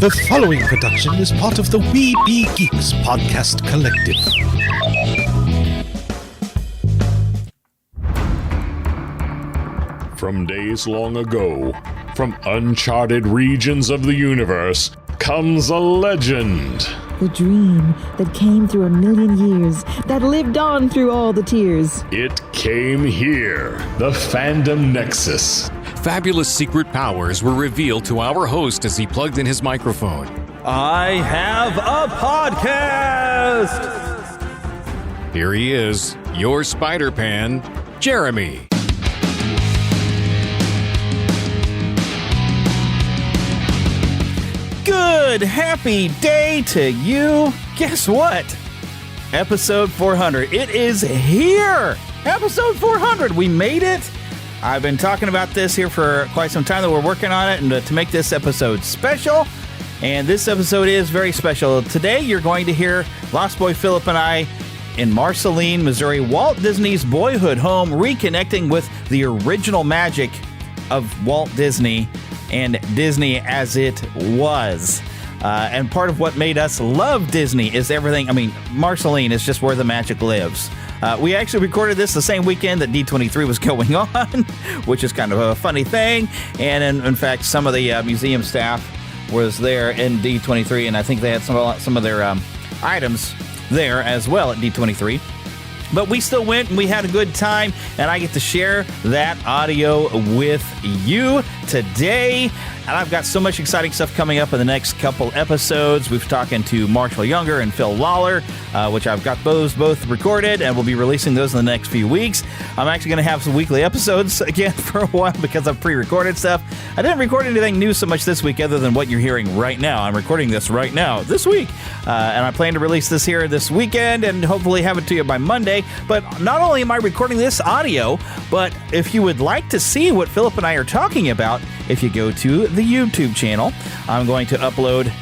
The following production is part of the We Be Geeks podcast collective. From days long ago, from uncharted regions of the universe, comes a legend. The dream that came through a million years, that lived on through all the tears. It came here, the Fandom Nexus. Fabulous secret powers were revealed to our host as he plugged in his microphone. I have a podcast! Here he is, your Spider-Pan, Jeremy. Good happy day to you. Guess what? Episode 400. It is here. Episode 400. We made it. I've been talking about this here for quite some time that we're working on it and to make this episode special. And this episode is very special. Today you're going to hear Lost Boy Phillip and I in Marceline, Missouri, Walt Disney's Boyhood home, reconnecting with the original magic of Walt Disney and Disney as it was. And part of what made us love Disney is everything. I mean, Marceline is just where the magic lives. We actually recorded this the same weekend that D23 was going on, which is kind of a funny thing. And in fact, some of the museum staff was there in D23, and I think they had some of their items there as well at D23. But we still went and we had a good time, and I get to share that audio with you today. And I've got so much exciting stuff coming up in the next couple episodes. We've talking to Marshall Younger and Phil Lawler, which I've got those both recorded, and we'll be releasing those in the next few weeks. I'm actually going to have some weekly episodes again for a while because I've pre-recorded stuff. I didn't record anything new so much this week other than what you're hearing right now. I'm recording this right now, this week, and I plan to release this here this weekend and hopefully have it to you by Monday. But not only am I recording this audio, but if you would like to see what Philip and I are talking about, if you go to the YouTube channel, I'm going to upload,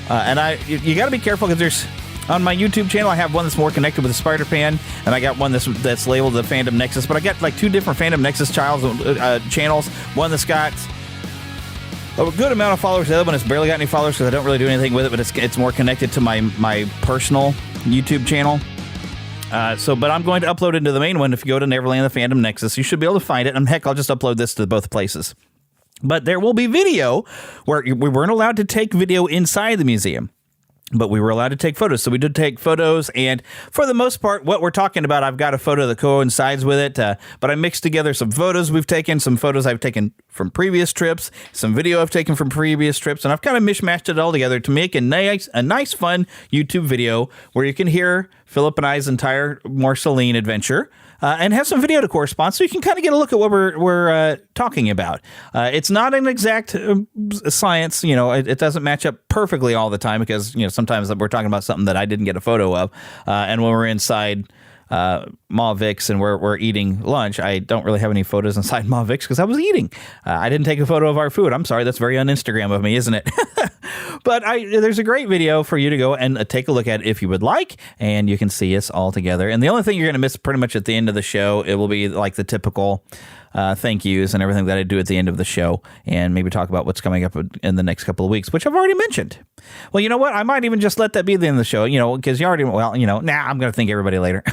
and you got to be careful because there's, on my YouTube channel, I have one that's more connected with the Spider-Pan, and I got one that's labeled the Fandom Nexus, but I got like two different Fandom Nexus channels, one that's got a good amount of followers, the other one has barely got any followers because I don't really do anything with it, but it's more connected to my personal YouTube channel. But I'm going to upload into the main one. If you go to Neverland, the Fandom Nexus, you should be able to find it, and heck, I'll just upload this to both places. But there will be video where we weren't allowed to take video inside the museum, but we were allowed to take photos. So we did take photos, and for the most part, what we're talking about, I've got a photo that coincides with it, but I mixed together some photos we've taken, some photos I've taken from previous trips, some video I've taken from previous trips, and I've kind of mishmashed it all together to make a nice, fun YouTube video where you can hear Philip and I's entire Marceline adventure. And have some video to correspond, so you can kind of get a look at what we're talking about. It's not an exact science, it doesn't match up perfectly all the time because, sometimes we're talking about something that I didn't get a photo of. And when we're inside Ma Vic's and we're eating lunch, I don't really have any photos inside Ma Vic's because I was eating. I didn't take a photo of our food. I'm sorry, that's very un-Instagram of me, isn't it? But there's a great video for you to go and take a look at if you would like, and you can see us all together. And the only thing you're going to miss pretty much at the end of the show, it will be like the typical thank yous and everything that I do at the end of the show, and maybe talk about what's coming up in the next couple of weeks, which I've already mentioned. Well, you know what? I might even just let that be the end of the show, because you already, I'm going to thank everybody later.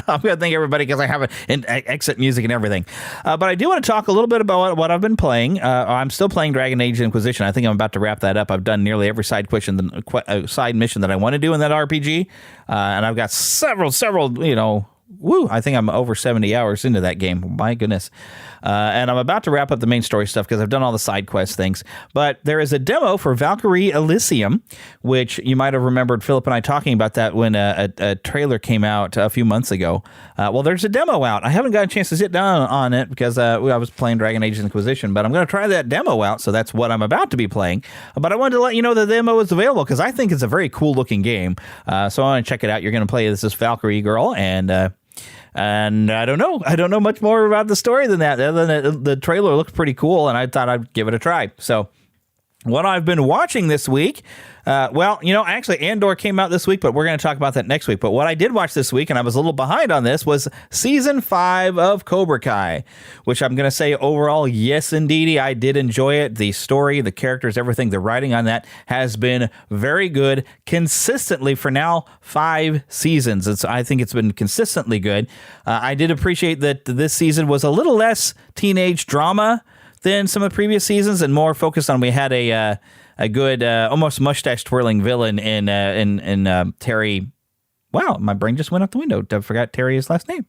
I'm going to thank everybody because I have an exit music and everything. But I do want to talk a little bit about what I've been playing. I'm still playing Dragon Age Inquisition. I think I'm about to wrap that up. I've done nearly every side mission that I want to do in that RPG. And I've got several, I think I'm over 70 hours into that game. My goodness. And I'm about to wrap up the main story stuff because I've done all the side quest things. But there is a demo for Valkyrie Elysium, which you might have remembered Philip and I talking about that when a trailer came out a few months ago. Well, there's a demo out. I haven't got a chance to sit down on it because I was playing Dragon Age Inquisition, but I'm going to try that demo out, so that's what I'm about to be playing. But I wanted to let you know the demo is available because I think it's a very cool-looking game. So I want to check it out. You're going to play this Valkyrie girl, and I don't know. I don't know much more about the story than that. Other than the trailer looked pretty cool, and I thought I'd give it a try. So What I've been watching this week, actually Andor came out this week, but we're going to talk about that next week. But what I did watch this week, and I was a little behind on this, was Season 5 of Cobra Kai, which I'm going to say overall, yes, indeedy, I did enjoy it. The story, the characters, everything, the writing on that has been very good consistently for now 5 seasons. I think it's been consistently good. I did appreciate that this season was a little less teenage drama than some of the previous seasons, and more focused on. We had a good, almost mustache twirling villain in Terry. Wow, my brain just went out the window. I forgot Terry's last name.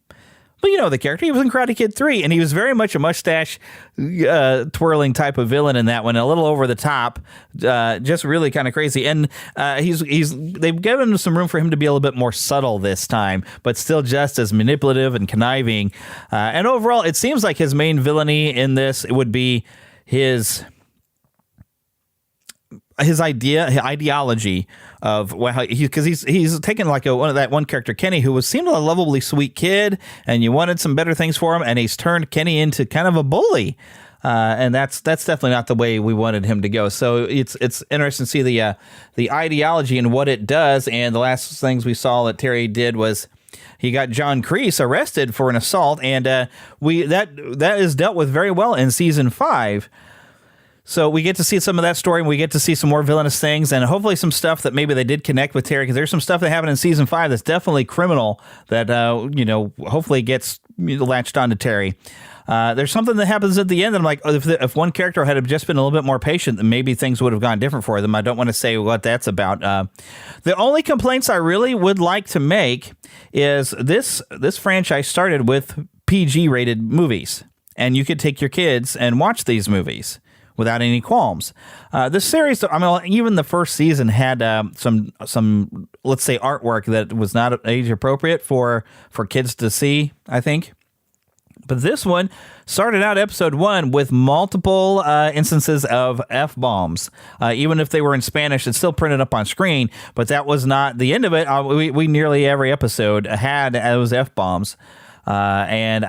But you know the character. He was in Karate Kid 3, and he was very much a mustache twirling type of villain in that one. A little over the top, just really kind of crazy. And they've given him some room for him to be a little bit more subtle this time, but still just as manipulative and conniving. And overall, it seems like his main villainy in this would be his ideology of because he's taken like one character, Kenny, who seemed a lovably sweet kid, and you wanted some better things for him, and he's turned Kenny into kind of a bully, and that's definitely not the way we wanted him to go. So it's interesting to see the ideology and what it does. And the last things we saw that Terry did was he got John Kreese arrested for an assault, and that is dealt with very well in season 5. So we get to see some of that story, and we get to see some more villainous things, and hopefully some stuff that maybe they did connect with Terry, because there's some stuff that happened in season 5 that's definitely criminal that, hopefully gets latched onto Terry. There's something that happens at the end, and I'm like, if one character had just been a little bit more patient, then maybe things would have gone different for them. I don't want to say what that's about. The only complaints I really would like to make is this franchise started with PG-rated movies, and you could take your kids and watch these movies without any qualms. This series, even the first season had some let's say artwork that was not age appropriate for kids to see, I think. But this one started out episode 1 with multiple instances of F-bombs. Even if they were in Spanish, it's still printed up on screen, but that was not the end of it. We nearly every episode had those F-bombs. And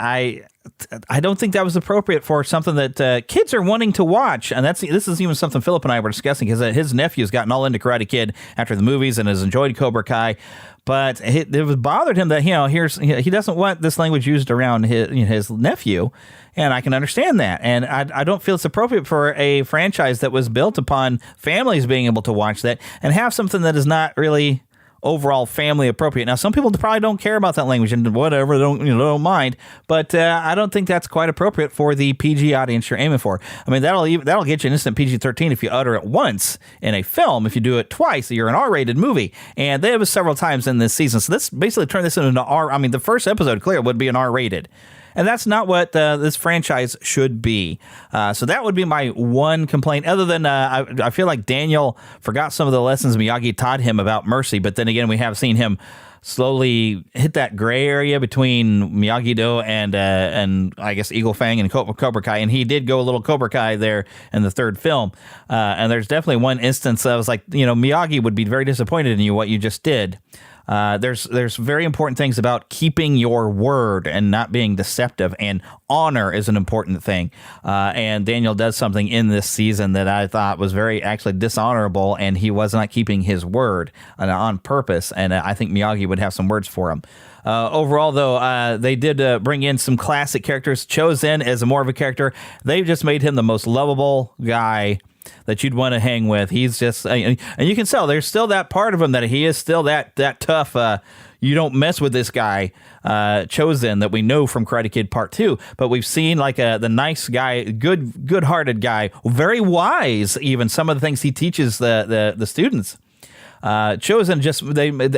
I don't think that was appropriate for something that kids are wanting to watch. And this is even something Philip and I were discussing, because his nephew's gotten all into Karate Kid after the movies and has enjoyed Cobra Kai. But it was bothered him that, he doesn't want this language used around his nephew. And I can understand that. And I don't feel it's appropriate for a franchise that was built upon families being able to watch that and have something that is not really overall family appropriate. Now, some people probably don't care about that language and whatever, don't mind, but I don't think that's quite appropriate for the PG audience you're aiming for. I mean, that'll get you an instant PG-13 if you utter it once in a film. If you do it twice, you're an R-rated movie, and they have it several times in this season. So let's basically turn this into an R. I mean, the first episode clearly would be an R-rated. And that's not what this franchise should be. So that would be my one complaint. Other than I feel like Daniel forgot some of the lessons Miyagi taught him about mercy. But then again, we have seen him slowly hit that gray area between Miyagi-Do and I guess Eagle Fang and Cobra Kai. And he did go a little Cobra Kai there in the third film. And there's definitely one instance I was like, Miyagi would be very disappointed in you, what you just did. There's very important things about keeping your word and not being deceptive, and honor is an important thing. And Daniel does something in this season that I thought was very actually dishonorable, and he was not keeping his word on purpose. And I think Miyagi would have some words for him. Overall, though, they did bring in some classic characters. Chosen as more of a character. They've just made him the most lovable guy that you'd want to hang with. He's just, and you can tell there's still that part of him that he is still that tough. You don't mess with this guy, Chosen, that we know from Karate Kid Part 2. But we've seen like the nice guy, good-hearted guy, very wise. Even some of the things he teaches the students. Chosen,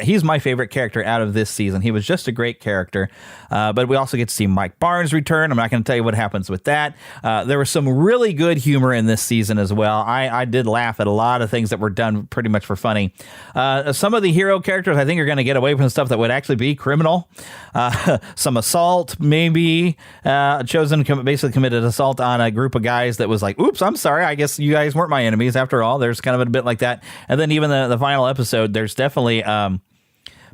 he's my favorite character out of this season. He was just a great character. But we also get to see Mike Barnes return. I'm not going to tell you what happens with that. There was some really good humor in this season as well. I did laugh at a lot of things that were done pretty much for funny. Some of the hero characters, I think, are going to get away from stuff that would actually be criminal. Some assault, maybe. Chosen basically committed assault on a group of guys that was like, oops, I'm sorry. I guess you guys weren't my enemies after all. There's kind of a bit like that. And then even the final episode, there's definitely a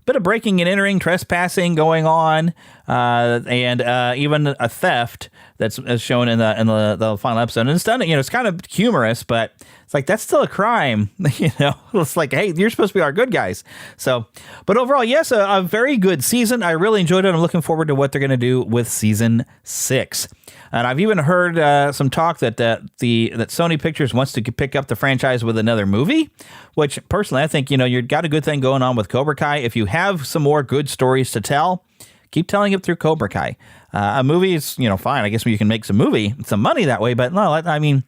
bit of breaking and entering, trespassing going on, and even a theft that's shown in the final episode. And it's done, it's kind of humorous, but it's like, that's still a crime. It's like, hey, you're supposed to be our good guys. So, but overall, yes, a very good season. I really enjoyed it. I'm looking forward to what they're going to do with season 6. And I've even heard some talk that Sony Pictures wants to pick up the franchise with another movie, which personally I think, you've got a good thing going on with Cobra Kai. If you have some more good stories to tell, keep telling it through Cobra Kai. A movie is, fine. I guess you can make some money that way. But no, I mean,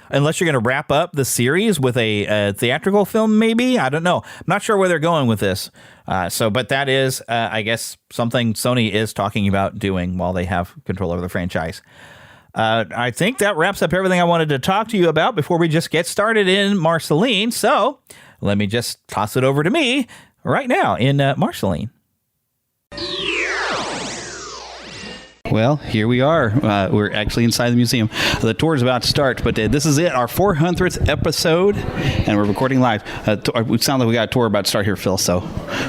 unless you're going to wrap up the series with a theatrical film, maybe. I don't know. I'm not sure where they're going with this. But that is, I guess, something Sony is talking about doing while they have control over the franchise. I think that wraps up everything I wanted to talk to you about before we just get started in Marceline. So let me just toss it over to me right now in Marceline. Well, here we are. We're actually inside the museum. The tour is about to start, but this is it, our 400th episode, and we're recording live. We sound like we got a tour about to start here, Phil, so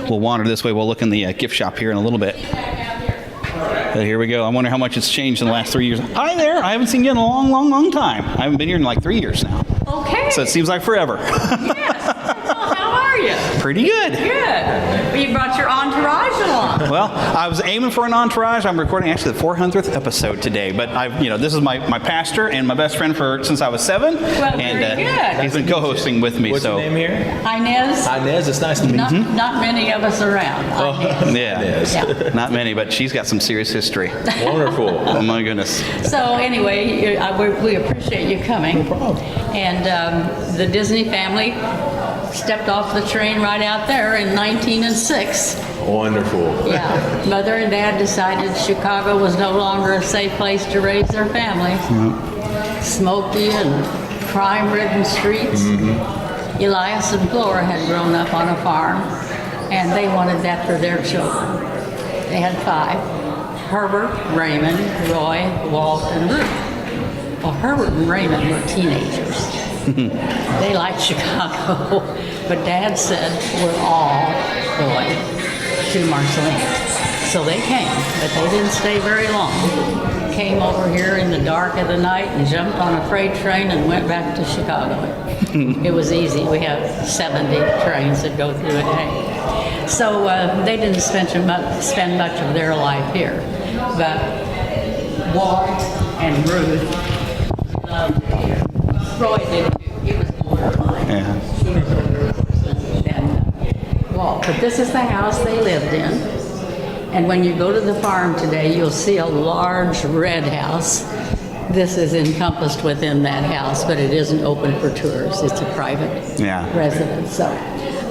we'll wander this way. We'll look in the gift shop here in a little bit. But here we go. I wonder how much it's changed in the last 3 years. Hi there. I haven't seen you in a long, long, long time. I haven't been here in like 3 years now. Okay. So it seems like forever. Yes. Well, how are you? Pretty good. Good. You brought your entourage along. Well, I was aiming for an entourage. I'm recording actually the 400th episode today, but this is my pastor and my best friend since I was 7, well, and good. He's been co-hosting with me. What's so your name here? Inez. Inez, it's nice to meet you. Not many of us around. Inez. Yeah, not many, but she's got some serious history. Wonderful. Oh my goodness. So anyway, we appreciate you coming. No problem. And the Disney family stepped off the train right out there in 1906. Wonderful. Yeah, Mother and Dad decided Chicago was no longer a safe place to raise their family. Smoky and crime-ridden streets. Elias and Flora had grown up on a farm, and they wanted that for their children. They had 5: Herbert, Raymond, Roy, Walt, and Ruth. Well, Herbert and Raymond were teenagers. They liked Chicago, but Dad said, we're all going to Marceline. So they came, but they didn't stay very long. Came over here in the dark of the night and jumped on a freight train and went back to Chicago. It was easy. We have 70 trains that go through a day. So they didn't spend much of their life here. But Walt and Ruth loved it here. Roy did too. He was borderline. Yeah. She was older than Walt. But this is the house they lived in. And when you go to the farm today, you'll see a large red house. This is encompassed within that house, but it isn't open for tours. It's a private residence. So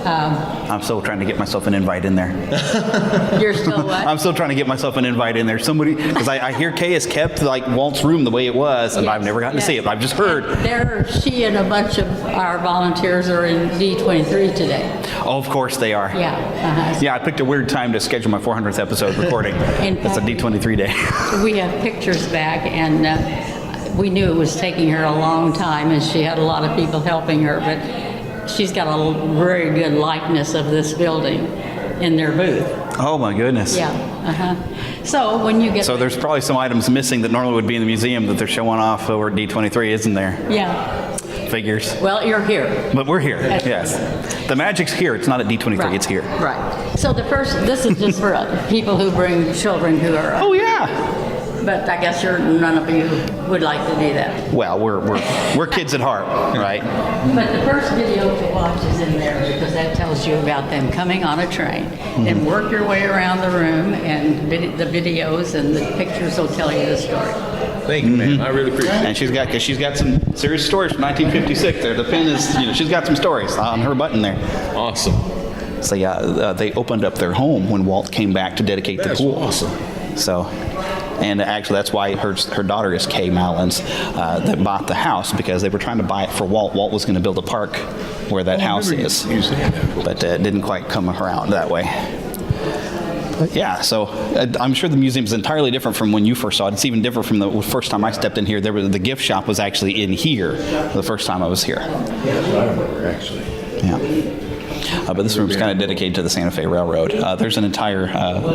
I'm still trying to get myself an invite in there. You're still what? I'm still trying to get myself an invite in there. Somebody, because I hear Kay has kept like Walt's room the way it was, and Yes, I've never gotten yes. to see it. I've just heard. She and a bunch of our volunteers are in D23 today. Oh, of course they are. Yeah. Yeah, I picked a weird time to schedule my 400th episode recording. It's a D23 day. We have pictures back, and we knew it was taking her a long time, and she had a lot of people helping her, but she's got a very good likeness of this building in their booth. Oh my goodness. Yeah. So when you get So there's probably some items missing that normally would be in the museum that they're showing off over at D23, isn't there? Yeah. Figures. Well, you're here. But we're here. That's Yes. The magic's here. It's not at D23. Right. It's here. Right. So this is just for people who bring children who are. Oh yeah. But I guess none of you would like to do that. Well, we're kids at heart, right? But the first video to watch is in there because that tells you about them coming on a train. Then work your way around the room, and the videos and the pictures will tell you the story. Thank you, ma'am. I really appreciate it. And she's got some serious stories from 1956 there. The pin is, she's got some stories on her button there. Awesome. So yeah, they opened up their home when Walt came back to dedicate That's the pool. awesome. So, and actually that's why her daughter is Kay Mallins that bought the house, because they were trying to buy it for Walt. Walt was going to build a park where that house is, but it didn't quite come around that way. Yeah, so I'm sure the museum's entirely different from when you first saw it. It's even different from the first time I stepped in here. The gift shop was actually in here the first time I was here. Yeah, that's what I remember, actually. Yeah. But this room's kind of dedicated to the Santa Fe Railroad. There's an entire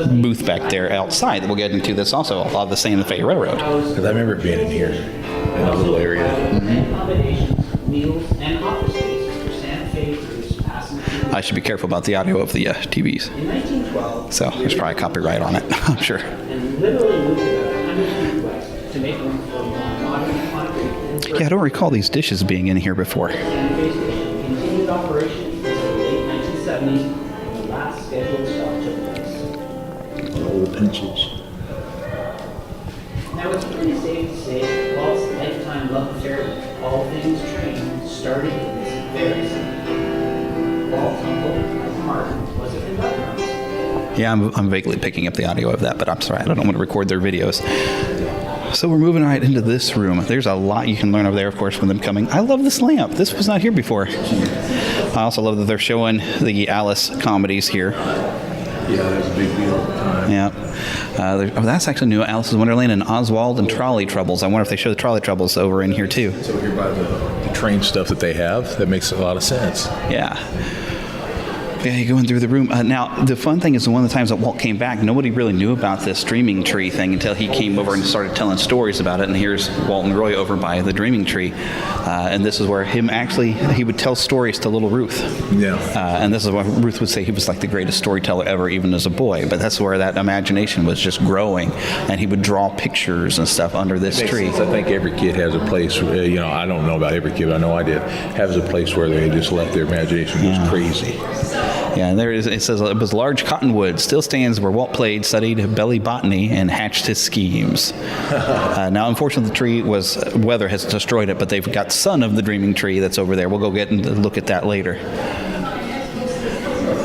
booth back there outside that we'll get into that's also a lot of the Santa Fe Railroad. Because I remember being in here, in a little area. I should be careful about the audio of the TVs. So there's probably copyright on it, I'm sure. Yeah, I don't recall these dishes being in here before. Old pencils. Now it's pretty safe to say Walt's lifetime love affair with all things train started in this very scene. Walt's uncle, Mark, was a conductor. Yeah, I'm vaguely picking up the audio of that, but I'm sorry, I don't want to record their videos. So we're moving right into this room. There's a lot you can learn over there, of course, from them coming. I love this lamp. This was not here before. I also love that they're showing the Alice comedies here. Yeah, that was a big deal at the time. Yeah. That's actually new. Alice's Wonderland and Oswald and Trolley Troubles. I wonder if they show the Trolley Troubles over in here, too. So here by the train stuff that they have, that makes a lot of sense. Yeah. Yeah, you're going through the room. Now, the fun thing is one of the times that Walt came back, nobody really knew about this dreaming tree thing until he came over and started telling stories about it. And here's Walt and Roy over by the dreaming tree. And this is where he would tell stories to little Ruth. Yeah. And this is why Ruth would say he was like the greatest storyteller ever, even as a boy. But that's where that imagination was just growing. And he would draw pictures and stuff under this tree. I think every kid has a place, I don't know about every kid, but I know I did, has a place where they just let their imagination go crazy. Yeah, and there it says it was large cottonwood, still stands where Walt played, studied belly botany, and hatched his schemes. Now, unfortunately, the tree weather has destroyed it, but they've got son of the dreaming tree that's over there. We'll go get and look at that later.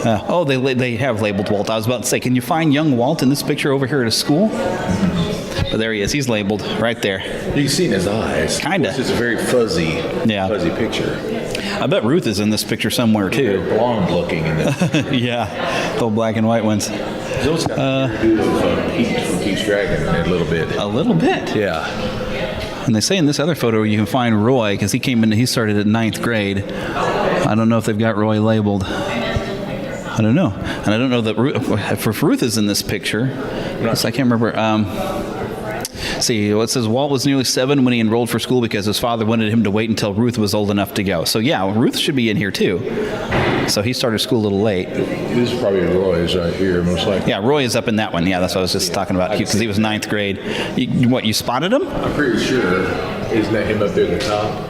They have labeled Walt. I was about to say, can you find young Walt in this picture over here at a school? But there he is. He's labeled right there. You can see in his eyes. Kinda. It's a very fuzzy picture. I bet Ruth is in this picture somewhere, too. They're blonde looking in this. Yeah, the black and white ones. Those got to do with Peach from Peach Dragon a little bit. A little bit? Yeah. And they say in this other photo you can find Roy, because he started at 9th grade. I don't know if they've got Roy labeled. I don't know. And I don't know that Ruth is in this picture. So I can't remember. See, it says Walt was nearly 7 when he enrolled for school because his father wanted him to wait until Ruth was old enough to go. So yeah, Ruth should be in here too. So he started school a little late. This is probably Roy's right here, most likely. Yeah, Roy is up in that one. Yeah, that's what I was just talking about, because he was 9th grade. You spotted him? I'm pretty sure. Isn't that him up there at the top?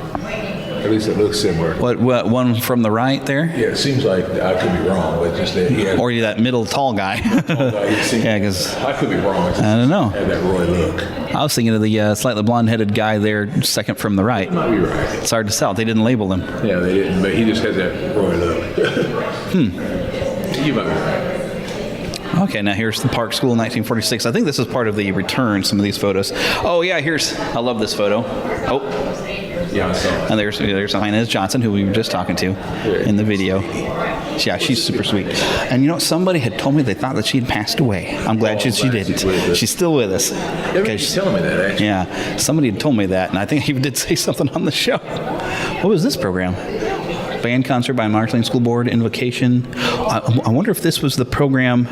At least it looks similar. What one from the right there? Yeah, it seems like, I could be wrong, but just that he had... Or that middle tall guy. Yeah, because... I could be wrong. I don't know. Had that Roy look. I was thinking of the slightly blonde-headed guy there, second from the right. Might be right. It's hard to tell. They didn't label him. Yeah, they didn't, but he just has that Roy look. You might be right. Okay, now here's the Park School in 1946. I think this is part of the return, some of these photos. Oh, yeah, I love this photo. Oh. Yeah, I saw it. And there's Inez Johnson, who we were just talking to in the video. Yeah, she's super sweet. And somebody had told me they thought that she had passed away. I'm glad she didn't. She's still with us. She's telling me that, actually. Yeah, somebody had told me that, and I think I even did say something on the show. What was this program? Band concert by Marceline School Board, Invocation. I wonder if this was the program.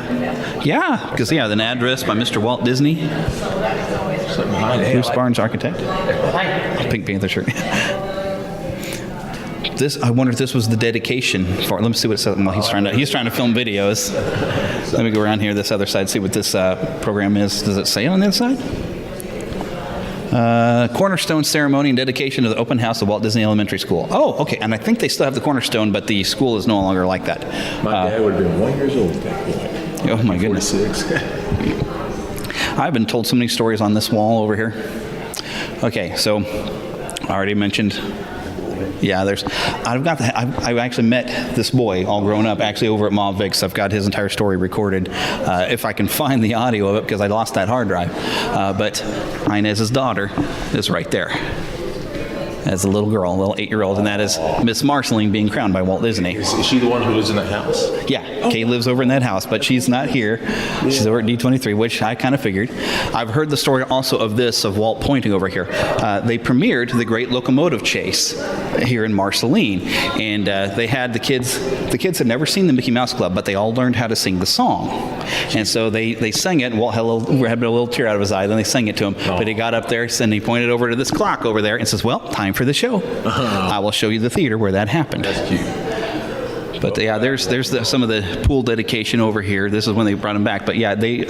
Yeah, because an address by Mr. Walt Disney. Bruce Barnes, architect. Pink Panther shirt. I wonder if this was the dedication for. Let me see what it says. Well, he's trying to film videos. Let me go around here, this other side, see what this program is. Does it say on the other side? Cornerstone ceremony and dedication to the open house of Walt Disney Elementary School. Oh, okay. And I think they still have the cornerstone, but the school is no longer like that. My dad would have been 1 year old at that point. Oh my goodness. 46. I've been told so many stories on this wall over here. Okay, so I already mentioned. Yeah, I've actually met this boy, all grown up, actually over at Mauve Vic's. I've got his entire story recorded, if I can find the audio of it, because I lost that hard drive. But Inez's daughter is right there. as a little girl, a little 8-year-old, and that is Miss Marceline being crowned by Walt Disney. Is she the one who lives in that house? Yeah, Kay lives over in that house, but she's not here. She's over at D23, which I kind of figured. I've heard the story also of Walt pointing over here. They premiered the Great Locomotive Chase here in Marceline, and they had the kids had never seen the Mickey Mouse Club, but they all learned how to sing the song. And so they sang it, and Walt had a little tear out of his eye, then they sang it to him. But he got up there, and he pointed over to this clock over there and says, well, time for the show. I will show you the theater where that happened. That's cute. But yeah, there's some of the pool dedication over here. This is when they brought him back. But yeah, Inez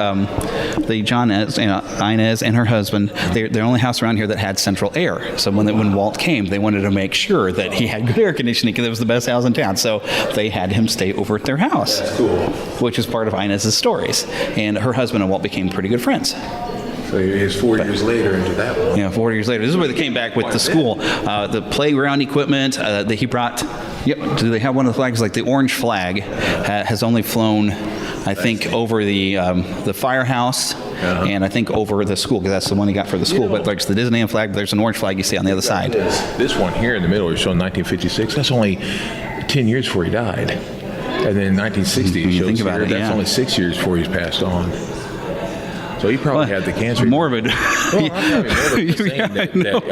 and her husband, they're the only house around here that had central air. So when Walt came, they wanted to make sure that he had good air conditioning because it was the best house in town. So they had him stay over at their house. That's cool. Which is part of Inez's stories. And her husband and Walt became pretty good friends. So it's 4 years later into that one. Yeah, 4 years later. This is where they came back with the school. The playground equipment that he brought. Yep. Do they have one of the flags? Like the orange flag has only flown, I think, over the firehouse and I think over the school, because that's the one he got for the school. But there's the Disneyland flag. There's an orange flag you see on the other side. This one here in the middle is showing 1956. That's only 10 years before he died. And then 1960 When you shows think about here. it, That's yeah. only 6 years before he's passed on. So he probably had the cancer. Morbid. Well,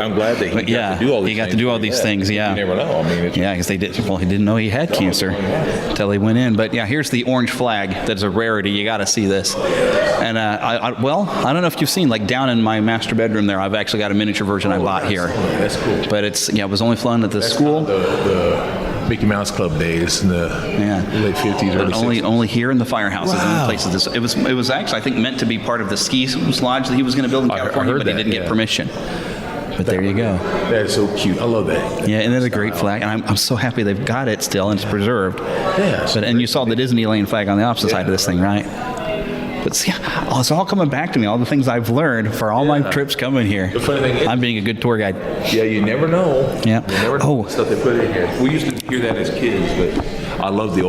I'm glad that he got to do all these things. He got to do all these things, yeah. You never know. I mean, yeah, because he didn't know he had cancer until he went in. But yeah, here's the orange flag. That's a rarity. You got to see this. And I don't know if you've seen, like down in my master bedroom there, I've actually got a miniature version I bought here. That's cool. But it was only flown at the school. The Mickey Mouse Club days in the late 50s, early 60s. Only here in the firehouses and places. It was actually, I think, meant to be part of the ski lodge that he was going to build in California, but he didn't get permission. But there you go. That is so cute. I love that. Yeah, and it's a great flag, and I'm so happy they've got it still and it's preserved. Yeah. And you saw the Disneyland flag on the opposite side of this thing, right? But see, it's all coming back to me, all the things I've learned for all my trips coming here. The funny thing is, I'm being a good tour guide. Yeah, you never know. Yeah. You never know the stuff they put in here. We used to hear that as kids, but I love the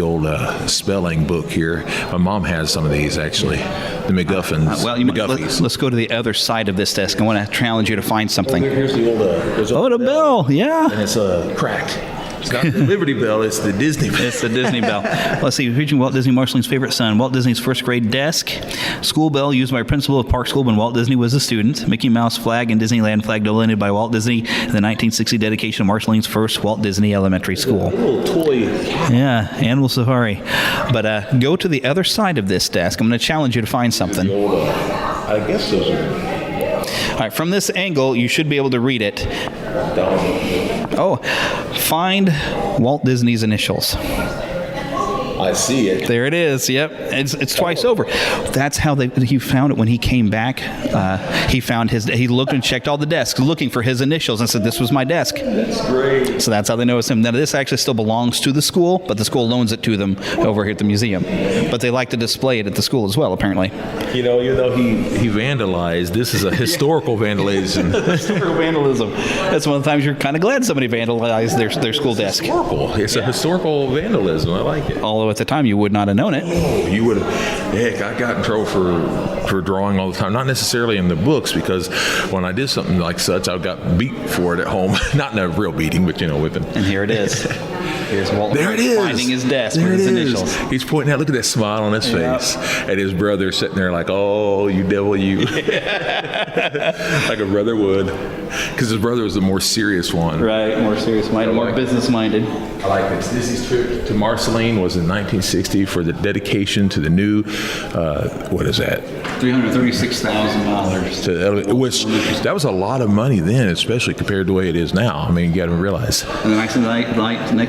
old spelling book here. My mom has some of these, actually. The McGuffins. Let's go to the other side of this desk. I want to challenge you to find something. Here's the old the bell, yeah. And it's cracked. It's not the Liberty Bell, it's the Disney Bell. It's the Disney Bell. Let's see, featuring Walt Disney, Marceline's favorite son, Walt Disney's first grade desk, school bell used by a principal of Park School when Walt Disney was a student, Mickey Mouse flag and Disneyland flag donated by Walt Disney, and the 1960 dedication of Marceline's first Walt Disney Elementary School. A little toy. Yeah, Animal Safari. But go to the other side of this desk. I'm going to challenge you to find something. I guess those are... All right, from this angle, you should be able to read it. Oh, find Walt Disney's initials. I see it. There it is. Yep, it's twice over. That's how he found it when he came back. He looked and checked all the desks looking for his initials and said, "This was my desk." That's great. So that's how they know it's him. Now this actually still belongs to the school, but the school loans it to them over here at the museum. But they like to display it at the school as well, apparently. You know, he vandalized. This is a historical vandalism. Historical vandalism. That's one of the times you're kind of glad somebody vandalized their school desk. It's a historical vandalism. I like it. Although at the time you would not have known it. Oh, you would have. Heck, I got in trouble for drawing all the time. Not necessarily in the books, because when I did something like such, I got beat for it at home. Not in a real beating, but whipping. And here it is. Here's Walt there it is. finding his desk there with his is. Initials. He's pointing out, look at that smile on his face. And his brother sitting there like, oh, you devil, you. Like a brother would. Because his brother was the more serious one. Right, more serious-minded, more business-minded. I like this. Disney's trip to Marceline was in 1960 for the dedication to the new, what is that? $336,000. Which, that was a lot of money then, especially compared to the way it is now. I mean, you got to realize. And the next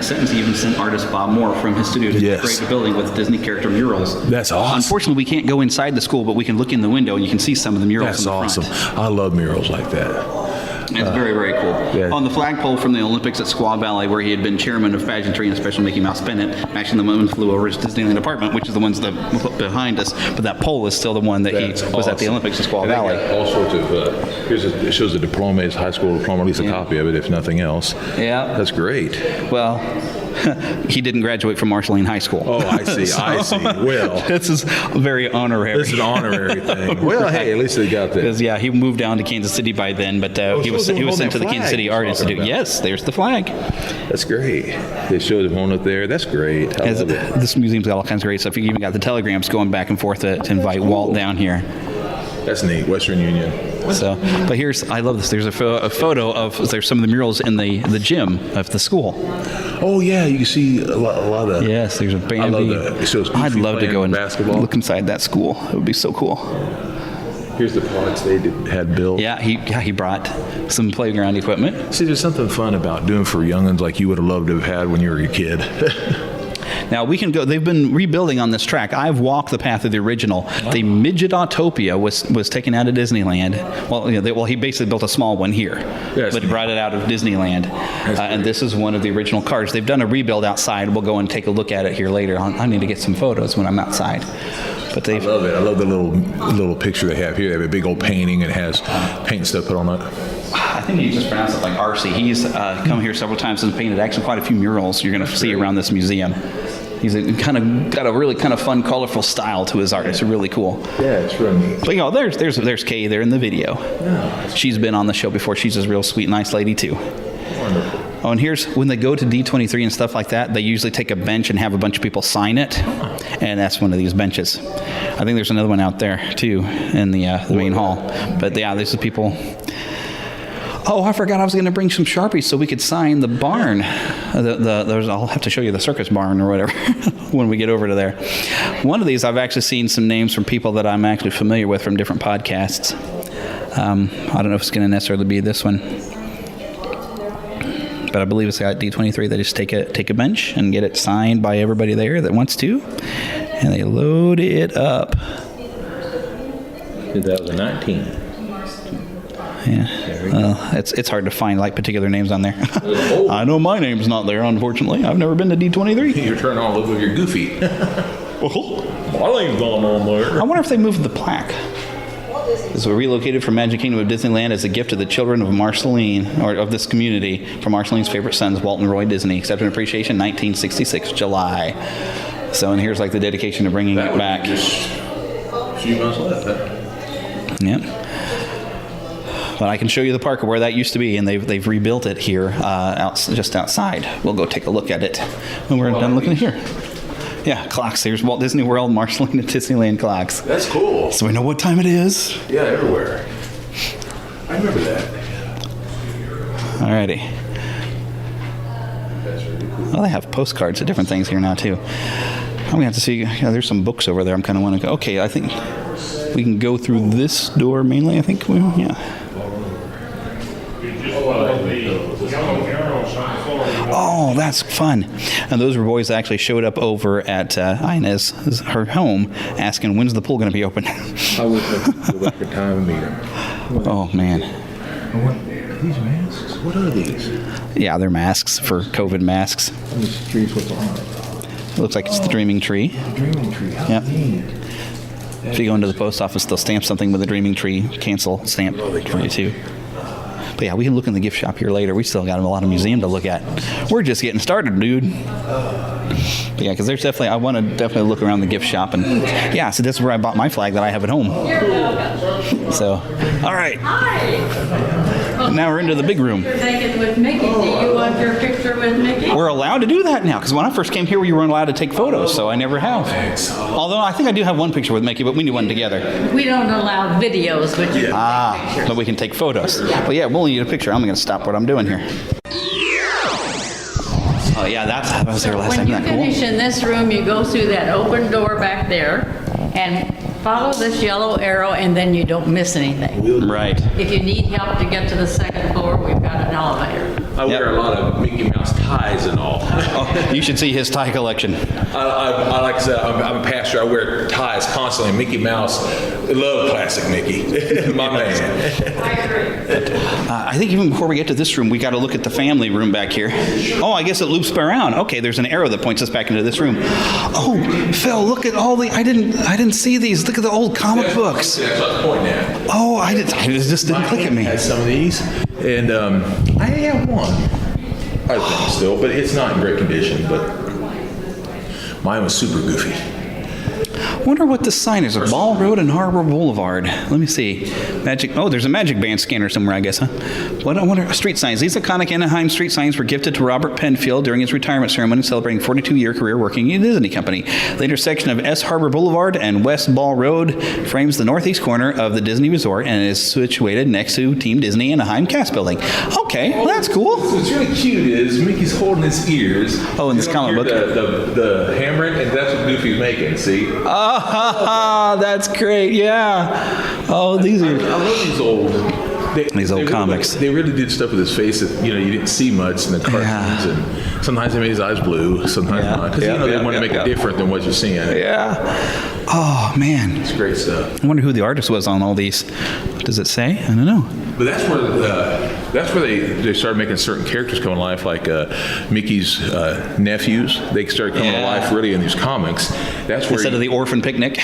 sentence, he even sent artist Bob Moore from his studio to decorate the building with Disney character murals. That's awesome. Unfortunately, we can't go inside the school, but we can look in the window and you can see some of the murals in the front. That's awesome. I love murals like that. It's very, very cool. Yeah. On the flagpole from the Olympics at Squaw Valley, where he had been chairman of pageantry and a special Mickey Mouse pennant, actually the moon flew over his Disneyland apartment, which is the ones that behind us, but that pole is still the one that was at the Olympics at Squaw Valley. All sorts of, it shows a diploma, his high school diploma, at least a copy of it, if nothing else. Yeah. That's great. Well, he didn't graduate from Marceline High School. Oh, I see. I see. Well, this is very honorary. this is an honorary thing. Well, hey, at least they got that. Because, yeah, he moved down to Kansas City by then, but he was sent to the Kansas City Art Institute. Yes, there's the flag. That's great. They showed him on up there. That's great. I love it. This museum's got all kinds of great stuff. You even got the telegrams going back and forth to invite Walt down here. That's neat. Western Union. So, but I love this. There's a photo of there's some of the murals in the gym of the school. Oh yeah, you can see a lot of. Yes, there's a Bambi. I love that. It shows I'd love to go and basketball. look inside that school. It would be so cool. Here's the parts they had built. Yeah, he brought some playground equipment. See, there's something fun about doing for young'uns like you would have loved to have had when you were a kid. Now we can go. They've been rebuilding on this track. I've walked the path of the original. Wow. The Midget-Autopia was taken out of Disneyland. Well, he basically built a small one here, but he brought it out of Disneyland. And this is one of the original cars. They've done a rebuild outside. We'll go and take a look at it here later. I need to get some photos when I'm outside. But I love it. I love the little picture they have here. They have a big old painting and it has paint stuff put on it. I think you just pronounced it like RC. He's come here several times and painted actually quite a few murals you're going to see around this museum. He's got a really kind of fun, colorful style to his art. It's really cool. Yeah, it's really neat. But there's Kay there in the video. Yeah. She's been on the show before. She's a real sweet, nice lady too. Wonderful. Oh, and here's when they go to D23 and stuff like that. They usually take a bench and have a bunch of people sign it, and that's one of these benches. I think there's another one out there too in the main hall. But yeah, this is people. Oh, I forgot I was going to bring some Sharpies so we could sign the barn. I'll have to show you the circus barn or whatever when we get over to there. One of these, I've actually seen some names from people that I'm actually familiar with from different podcasts. I don't know if it's going to necessarily be this one. But I believe it's got D23. They just take a bench and get it signed by everybody there that wants to. And they load it up. 2019. Yeah, well, it's hard to find like particular names on there. I know my name's not there, unfortunately. I've never been to D23. You're turning all over your goofy. My name's not on there. I wonder if they moved the plaque. This was relocated from Magic Kingdom of Disneyland as a gift to the children of Marceline, or of this community, from Marceline's favorite sons, Walt and Roy Disney. Accepted appreciation, 1966, July. So, and here's like the dedication to bringing it back. Just a few months left. Yep. But I can show you the park where that used to be, and they've rebuilt it here, just outside. We'll go take a look at it when we're done looking here. Yeah, clocks. There's Walt Disney World, Marceline, and Disneyland clocks. That's cool. So we know what time it is. Yeah, everywhere. I remember that. Alrighty. That's really cool. Well, they have postcards of different things here now too. I'm gonna have to see. Yeah, there's some books over there. I'm kind of want to go. Okay, I think we can go through this door mainly. I think. Yeah. Oh, that's fun. And those were boys that actually showed up over at Inez, her home, asking, when's the pool going to be open? I wish I could go back in time and meet them. Oh, man. These masks? What are these? Yeah, they're masks for COVID masks. This tree's what's on it. It looks like it's the Dreaming Tree. The Dreaming Tree. Yep. If you go into the post office, they'll stamp something with the Dreaming Tree, cancel stamp for you too. But yeah, we can look in the gift shop here later. We still got a lot of museum to look at. We're just getting started, dude. But yeah, because there's definitely, I want to definitely look around the gift shop. And yeah, so this is where I bought my flag that I have at home. So, all right. Hi. Now we're into the big room. You're taking with Mickey. Do you want your picture with Mickey? We're allowed to do that now, because when I first came here, we weren't allowed to take photos, so I never have. Although I think I do have one picture with Mickey, but we do one together. We don't allow videos, but you can take pictures. But we can take photos. But yeah, we'll only need a picture. I'm going to stop what I'm doing here. Oh yeah, I was there last time. When you finish in this room, you go through that open door back there and follow this yellow arrow, and then you don't miss anything. Right. If you need help to get to the second floor, we've got an elevator. I wear a lot of Mickey Mouse ties and all. Oh, you should see his tie collection. I like I said, I'm a pastor. I wear ties constantly. Mickey Mouse, I love classic Mickey. My man. I agree. I think even before we get to this room, we got to look at the family room back here. Oh, I guess it loops around. Okay, there's an arrow that points us back into this room. Oh, Phil, look at all the. I didn't see these. Look at the old comic books. That's what I'm pointing at. Oh, I just didn't click at me. Had some of these, and I have one. I think still, but it's not in great condition. But mine was super goofy. I wonder what this sign is. Ball Road and Harbor Boulevard. Let me see. There's a Magic Band scanner somewhere, I guess, huh? What? I wonder. Street signs. These iconic Anaheim street signs were gifted to Robert Penfield during his retirement ceremony celebrating 42-year career working in the Disney Company. The intersection of S. Harbor Boulevard and West Ball Road frames the northeast corner of the Disney Resort and is situated next to Team Disney Anaheim Cast Building. Okay, well, that's cool. What's really cute is Mickey's holding his ears. Oh, in this comic book. The hammering, and that's what Goofy's making, see? Ah, that's great, yeah. Oh, these are... I love these old comics. They really did stuff with his face that, you didn't see much in the cartoons. And sometimes they made his eyes blue, sometimes not. Because, they want to make it different than what you're seeing. Yeah. Oh, man. It's great stuff. I wonder who the artist was on all these. Does it say? I don't know. But that's where they started making certain characters come to life, like Mickey's nephews. They started coming to life really in these comics. That's where instead of the orphan picnic.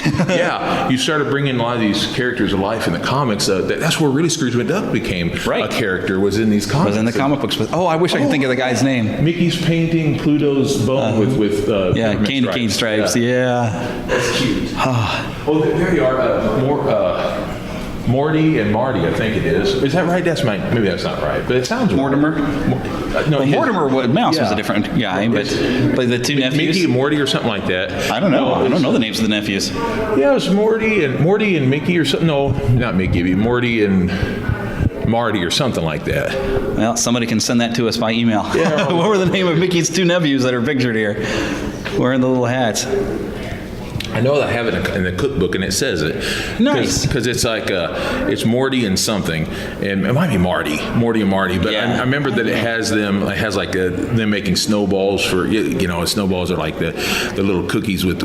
You started bringing a lot of these characters to life in the comics. That's where really Scrooge McDuck became a character. Was in these comics. Was in the comic books. I wish I could think of the guy's name. Mickey's painting Pluto's bone with candy cane stripes. Yeah. That's cute. Oh, there you are. Morty and Marty, I think it is. Is that right? Maybe that's not right, but it sounds Mortimer. Mortimer Mouse was a different guy, but the two nephews. Mickey and Morty or something like that. I don't know. I don't know the names of the nephews. Yeah, it was Morty and Mickey or something. No, not Mickey. Morty and Marty or something like that. Well, somebody can send that to us by email. Yeah. What were the name of Mickey's two nephews that are pictured here, wearing the little hats? I know that I have it in the cookbook, and it says it. Nice. Because it's like, it's Morty and something. And it might be Morty and Marty. But I remember that it has them making snowballs for, snowballs are like the little cookies with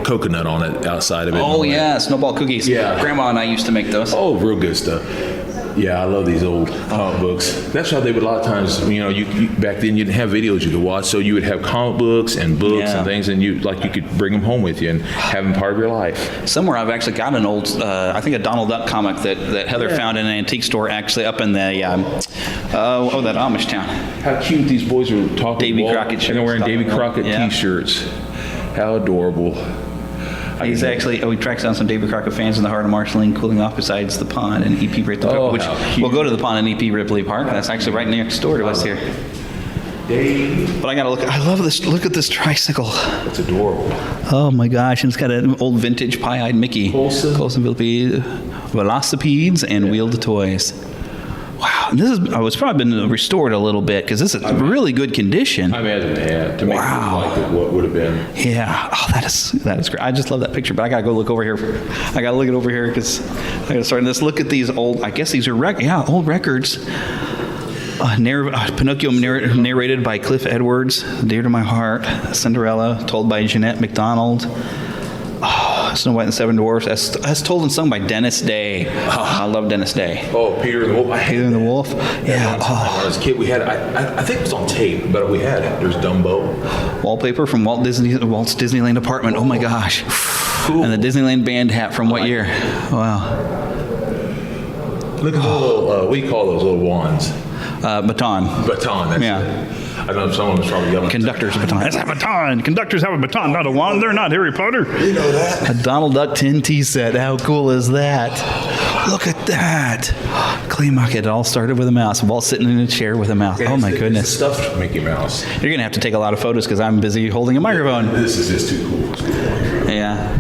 coconut on it outside of it. Oh, yeah, snowball cookies. Yeah. Grandma and I used to make those. Oh, real good stuff. Yeah, I love these old comic books. That's how they would a lot of times, you back then you didn't have videos you could watch, so you would have comic books and books and things, and you could bring them home with you and have them part of your life. Somewhere I've actually got an old, I think a Donald Duck comic that Heather found in an antique store actually up in the, that Amish town. How cute these boys are talking. Davy Crockett shirts. And they're wearing Davy Crockett t-shirts. How adorable. He's actually, we tracked down some David Crockett fans in the heart of Marceline, cooling off besides the pond and E.P. Ripley Park, which we'll go to the pond in E.P. Ripley Park. That's actually right next door to us here. But I gotta look. I love this. Look at this tricycle. It's adorable. Oh my gosh! And it's got an old vintage pie-eyed Mickey. Colson velocipedes and wheeled toys. Wow, and it's probably been restored a little bit because this is really good condition. I imagine it had to make it like what would have been. Yeah, that is great. I just love that picture, but I gotta go look over here. I gotta look it over here because I gotta start this. Look at these old. I guess these are old records. Pinocchio narrated by Cliff Edwards. Dear to My Heart. Cinderella told by Jeanette MacDonald. Snow White and the Seven Dwarfs, as told and sung by Dennis Day. I love Dennis Day. Oh, Peter and the Wolf. Peter and the Wolf. Yeah. When I was a kid, we had, I think it was on tape, but we had it. There's Dumbo. Wallpaper from Walt's Disneyland apartment. Oh my gosh. Cool. And the Disneyland band hat from what year? Wow. Look at the little, what do you call those little wands? Baton. That's it. I know someone was probably yelling. Conductor's baton. That's a baton. Conductors have a baton, not a wand. They're not Harry Potter. You know that. A Donald Duck tin tea set. How cool is that? Look at that. Clay Mock. It all started with a mouse. Walt sitting in a chair with a mouse. Oh my goodness. It's a stuffed Mickey Mouse. You're going to have to take a lot of photos because I'm busy holding a microphone. This is just too cool. Yeah.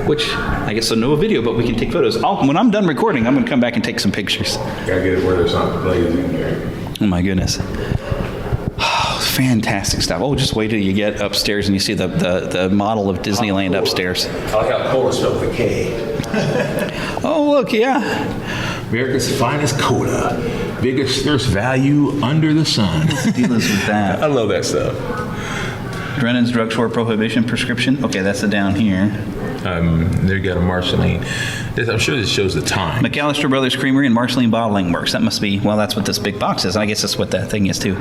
Which, I guess, so no video, but we can take photos. When I'm done recording, I'm going to come back and take some pictures. Gotta get it where there's not blades in there. Oh my goodness. Fantastic stuff. Oh, just wait till you get upstairs and you see the model of Disneyland upstairs. I like how cola spelled with a K. Oh, look, yeah. America's finest cola. Biggest thirst value under the sun. What's the deal is with that? I love that stuff. Drennan's Drugstore Prohibition Prescription. Okay, that's the down here. There you got a Marceline. I'm sure this shows the time. McAllister Brothers Creamery and Marceline Bottling Works. That must be, well, that's what this big box is. I guess that's what that thing is, too.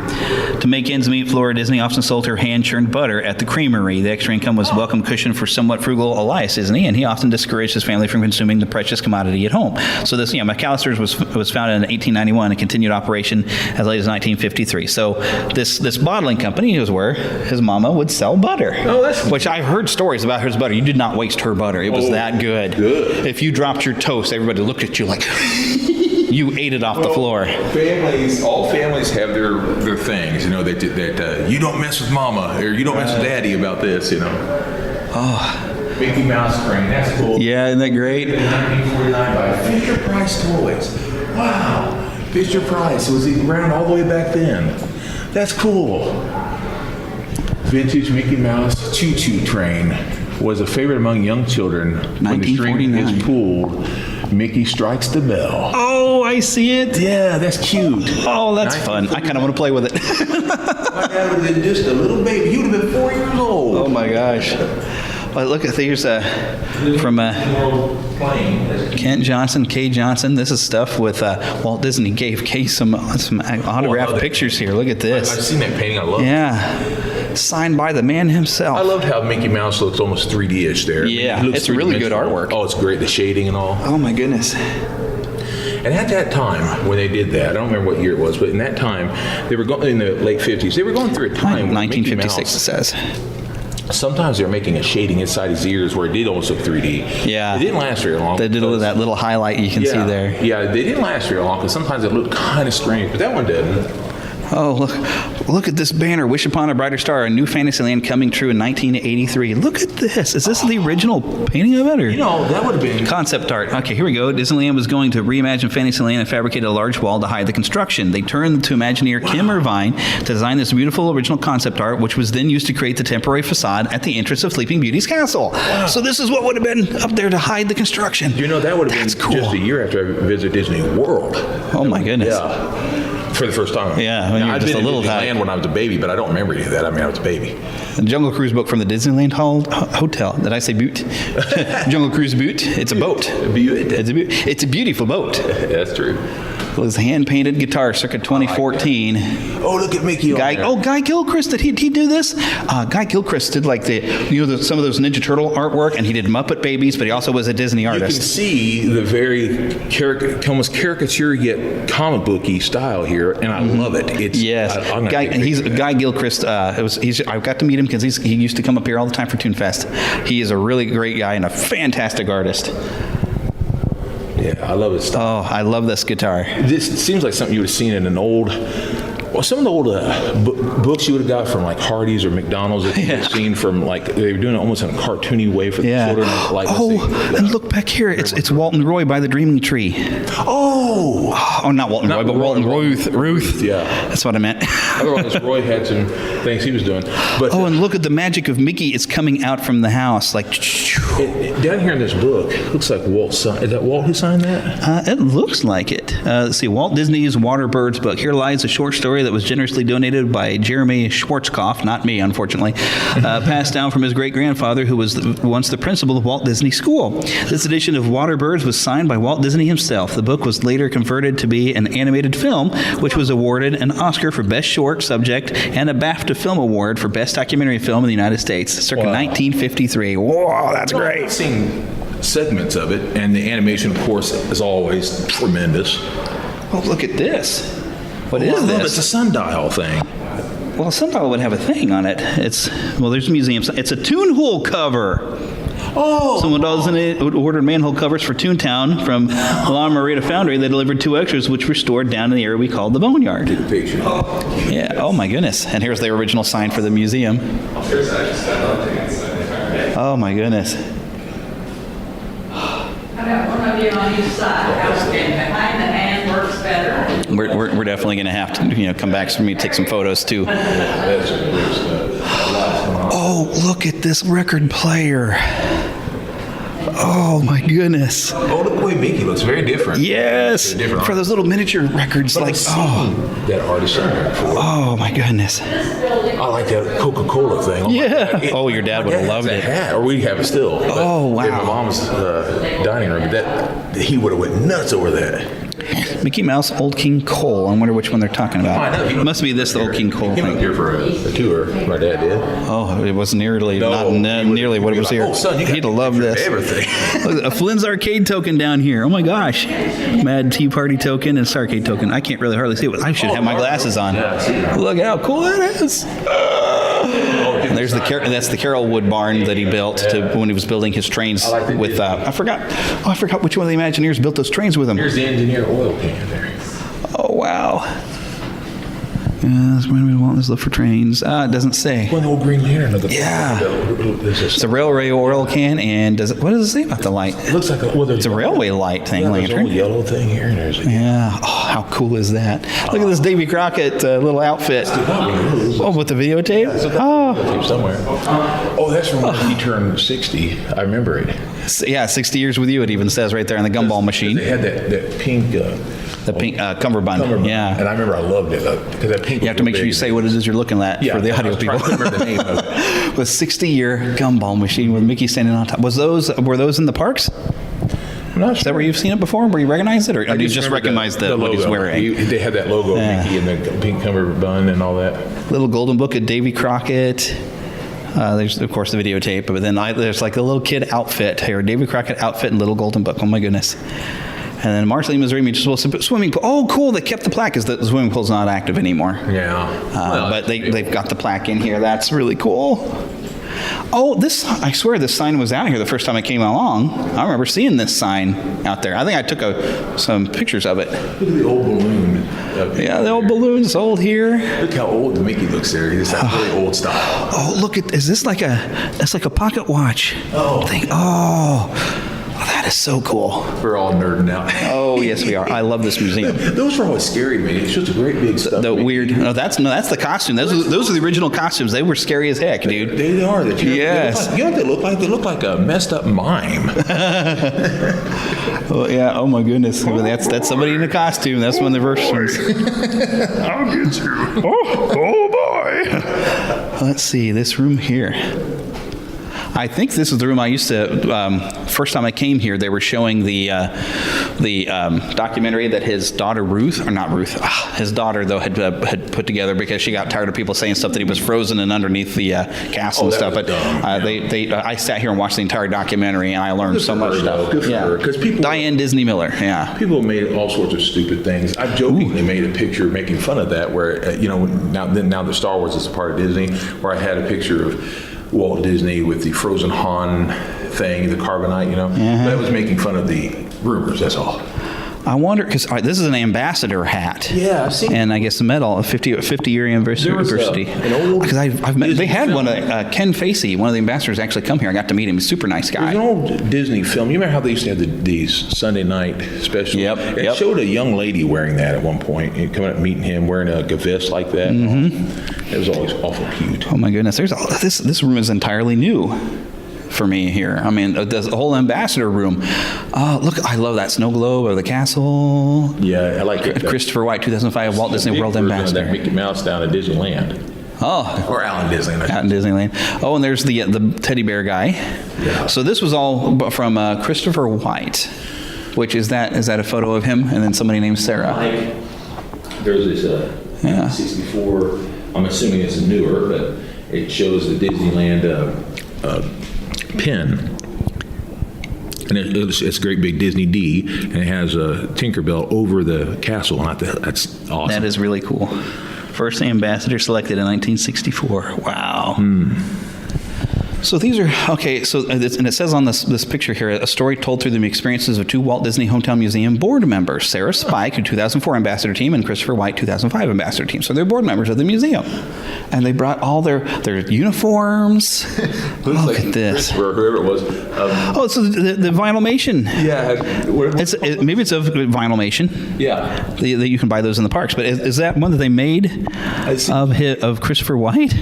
To make ends meet, Flora Disney often sold her hand-churned butter at the creamery. The extra income was a welcome cushion for somewhat frugal Elias Disney, and he often discouraged his family from consuming the precious commodity at home. So this, McAllister's was founded in 1891 and continued operation as late as 1953. So this bottling company was where his mama would sell butter. Oh, that's which I heard stories about his butter. You did not waste her butter. It was that good. If you dropped your toast, everybody looked at you like you ate it off the floor. All families have their things, that you don't mess with mama or you don't mess with daddy about this, Oh. Mickey Mouse crane, that's cool. Yeah, isn't that great? 1949 by Fisher Price Toys. Wow, Fisher Price was around all the way back then. That's cool. Vintage Mickey Mouse choo-choo train was a favorite among young children. When the string is pulled, Mickey strikes the bell. Oh, I see it. Yeah, that's cute. Oh, that's fun. I kind of want to play with it. My dad would have been just a little baby. He would have been 4 years old. Oh my gosh. Well, look at here's from Kent Johnson, Kay Johnson. This is stuff with Walt Disney gave Kay some autographed pictures here. Look at this. I've seen that painting. I love it. Yeah. Signed by the man himself. I loved how Mickey Mouse looks almost 3D-ish there. Yeah, it's really good artwork. Oh, it's great. The shading and all. Oh my goodness. And at that time, when they did that, I don't remember what year it was, but in that time, they were going in the late 50s. They were going through a time. 1956, it says. Sometimes they were making a shading inside his ears where it did almost look 3D. Yeah. It didn't last very long. They did that little highlight you can see there. Yeah, they didn't last very long because sometimes it looked kind of strange, but that one didn't. Oh, look at this banner. Wish upon a brighter star, a new Fantasyland coming true in 1983. Look at this. Is this the original painting of it? Or? That would have been... Concept art. Okay, here we go. Disneyland was going to reimagine Fantasyland and fabricate a large wall to hide the construction. They turned to Imagineer Kim Irvine to design this beautiful original concept art, which was then used to create the temporary facade at the entrance of Sleeping Beauty's castle. Wow. So this is what would have been up there to hide the construction. That would have been just a year after I visited Disney World. Oh, my goodness. Yeah. For the first time. Yeah, when you were just a little guy. When I was a baby, but I don't remember any of that. I mean, I was a baby. The Jungle Cruise book from the Disneyland Hotel. Did I say boot? Jungle Cruise boot. It's a boat. It's a beautiful boat. That's true. It was hand-painted guitar circa 2014. Oh, look at Mickey. Guy Gilchrist. Did he do this? Guy Gilchrist did like some of those Ninja Turtle artwork, and he did Muppet Babies, but he also was a Disney artist. You can see the very almost caricature yet comic booky style here, and I love it. Guy Gilchrist. I got to meet him because he used to come up here all the time for Toon Fest. He is a really great guy and a fantastic artist. Yeah, I love his style. Oh, I love this guitar. This seems like something you would have seen in an old... Well, some of the old books you would have got from like Hardee's or McDonald's that you would have seen from they were doing it almost in a cartoony way for the children. And look back here. It's Walt and Roy by the Dreaming Tree. Oh, not Walt and Roy, but Walt and Ruth. Yeah. That's what I meant. Otherwise, Roy had some things he was doing. But and look at the magic of Mickey. It's coming out from the house. Like down here in this book, it looks like Walt signed. Is that Walt who signed that? It looks like it. Let's see. Walt Disney's Waterbirds book. Here lies a short story that was generously donated by Jeremy Schwarzkopf, not me, unfortunately, passed down from his great-grandfather, who was once the principal of Walt Disney School. This edition of Waterbirds was signed by Walt Disney himself. The book was later converted to be an animated film, which was awarded an Oscar for Best Short Subject and a BAFTA Film Award for Best Documentary Film in the United States, circa 1953. Whoa, that's great. I've seen segments of it, and the animation, of course, is always tremendous. Oh, look at this. What is this? It's a sundial thing. Well, a sundial would have a thing on it. There's museums. It's a Toonhole cover. Oh! Someone ordered manhole covers for Toontown from La Marita Foundry. They delivered 2 extras, which were stored down in the area we called the Boneyard. Take a picture. Yeah. Oh my goodness. And here's the original sign for the museum. Oh my goodness. I got one of you on each side. Behind the hand works better. We're definitely going to have to come back for me to take some photos too. Oh, look at this record player. Oh my goodness. Oh, look the way Mickey looks. Very different. Yes. For those little miniature records, that artist. Oh my goodness. This building I like that Coca-Cola thing. Yeah. Oh, your dad would have loved it. Hat, or we have it still. Oh, wow. In my mom's dining room. But he would have went nuts over that. Mickey Mouse, Old King Cole. I wonder which one they're talking about. I know. It must be this, the Old King Cole He came up thing. here for a tour. My dad did. Oh, it was nearly not nearly what it was here. Oh, son, you got He'd have loved this. everything. Look, a Flynn's arcade token down here. Oh my gosh, Mad Tea Party token and Starcade token. I can't really hardly see it. I should have my glasses on. Look how cool that is. And there's that's the Carrollwood barn that he built when he was building his trains with. I forgot which one of the Imagineers built those trains with him. Here's the engineer oil can there. Oh wow. Yes, when we want this look for trains. It doesn't say. One old green lantern. Yeah. It's a railway oil can, and what does it say about the light? It looks like it's a railway light thing, there's a lantern. little yellow thing here. And there's Yeah. Oh, how cool is that? Look at this Davy Crockett little outfit. Oh, with the videotape? Oh. Somewhere. Oh, that's from when he turned 60. I remember it. Yeah, 60 years with you, it even says right there on the gumball machine. They had that pink... the pink cummerbund. Yeah. And I remember I loved it because that pink... You have to make sure you say what it is you're looking at for the audio people. I can't remember the name of it. With 60-year gumball machine with Mickey standing on top. Were those in the parks? I'm not Is that where you've seen it before, where you recognize it? Or do you just recognize the what he's wearing? They had that logo of Mickey and the pink cummerbund and all that. Little golden book of Davy Crockett. There's, of course, the videotape, but then there's like a little kid outfit here, Davy Crockett outfit and little golden book. Oh, my goodness. And then Marceline, Missouri Municipal Swimming Pool. Oh, cool. They kept the plaque because the swimming pool's not active anymore. Yeah. But they've got the plaque in here. That's really cool. Oh, I swear this sign was out here the first time I came along. I remember seeing this sign out there. I think I took some pictures of it. Look at the old balloon. Yeah, the old balloon's old here. Look how old the Mickey looks there. He's that really old style. Oh, look is this like a pocket watch thing? Oh, that is so cool. We're all nerding out. Oh, yes, we are. I love this museum. Those were always scary to me. It's just a great big stuff. The weird. No, that's the costume. Those are the original costumes. They were scary as heck, dude. They are. Yes. You know what they look like? They look like a messed up mime. Well, yeah. Oh my goodness. That's somebody in a costume. That's one of the versions. I'll get you. Oh boy. Let's see this room here. I think this is the room I used to. First time I came here, they were showing the documentary that his daughter his daughter though had put together because she got tired of people saying stuff that he was frozen and underneath the castle and stuff. But I sat here and watched the entire documentary and I learned so much stuff. Because people. Diane Disney Miller. Yeah. People made all sorts of stupid things. I jokingly made a picture making fun of that, where now that Star Wars is a part of Disney, where I had a picture of Walt Disney with the frozen Han thing, the carbonite, But I was making fun of the rumors, that's all. I wonder, because this is an ambassador hat. Yeah, I've seen. And I guess the medal, a 50-year anniversary. An old. Because I've met, they had one, Ken Facey, one of the ambassadors, actually come here. I got to meet him. He's a super nice guy. There's an old Disney film. You remember how they used to have these Sunday night specials? Yep. It showed a young lady wearing that at one point, and coming up meeting him wearing a vest like that. Mm-hmm. It was always awful cute. Oh my goodness! This room is entirely new for me here. I mean, the whole ambassador room. Look, I love that snow globe of the castle. Yeah, I like it. Christopher White, 2005 Walt Disney World Ambassador. That Mickey Mouse down at Disneyland. Oh. Or Alan Disneyland. Out in Disneyland. Oh, and there's the teddy bear guy. Yeah. So this was all from Christopher White, which is that a photo of him and then somebody named Sarah? There's this 64, I'm assuming it's newer, but it shows the Disneyland pin. And it's a great big Disney D, and it has a Tinkerbell over the castle. And that's awesome. That is really cool. First ambassador selected in 1964. Wow. So these are, okay, so, and it says on this picture here, a story told through the experiences of two Walt Disney Hometown Museum board members, Sarah Spike, who 2004 ambassador team, and Christopher White, 2005 ambassador team. So they're board members of the museum. And they brought all their uniforms. Look at this. Or whoever it was. It's the Vinylmation. Yeah. Maybe it's a Vinylmation. Yeah. That you can buy those in the parks. But is that one that they made of Christopher White?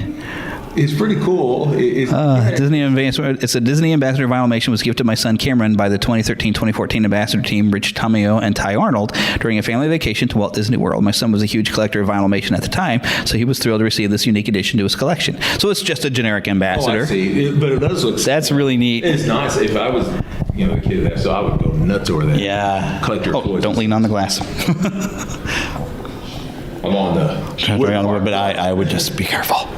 It's pretty cool. Disney Ambassador. It's a Disney Ambassador Vinylmation was gifted to my son Cameron by the 2013-2014 Ambassador team, Rich Tamio and Ty Arnold, during a family vacation to Walt Disney World. My son was a huge collector of Vinylmation at the time, so he was thrilled to receive this unique addition to his collection. So it's just a generic Ambassador. I see. But it does look. That's really neat. It's nice. If I was, a kid, so I would go nuts over that. Yeah. Collector toys. Don't lean on the glass. I'm on the. But I would just be careful.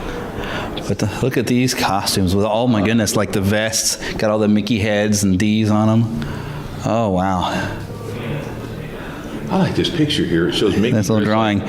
But look at these costumes with, oh my goodness, like the vests, got all the Mickey heads and D's on them. Oh, wow. I like this picture here. It shows Mickey. That's a little drawing,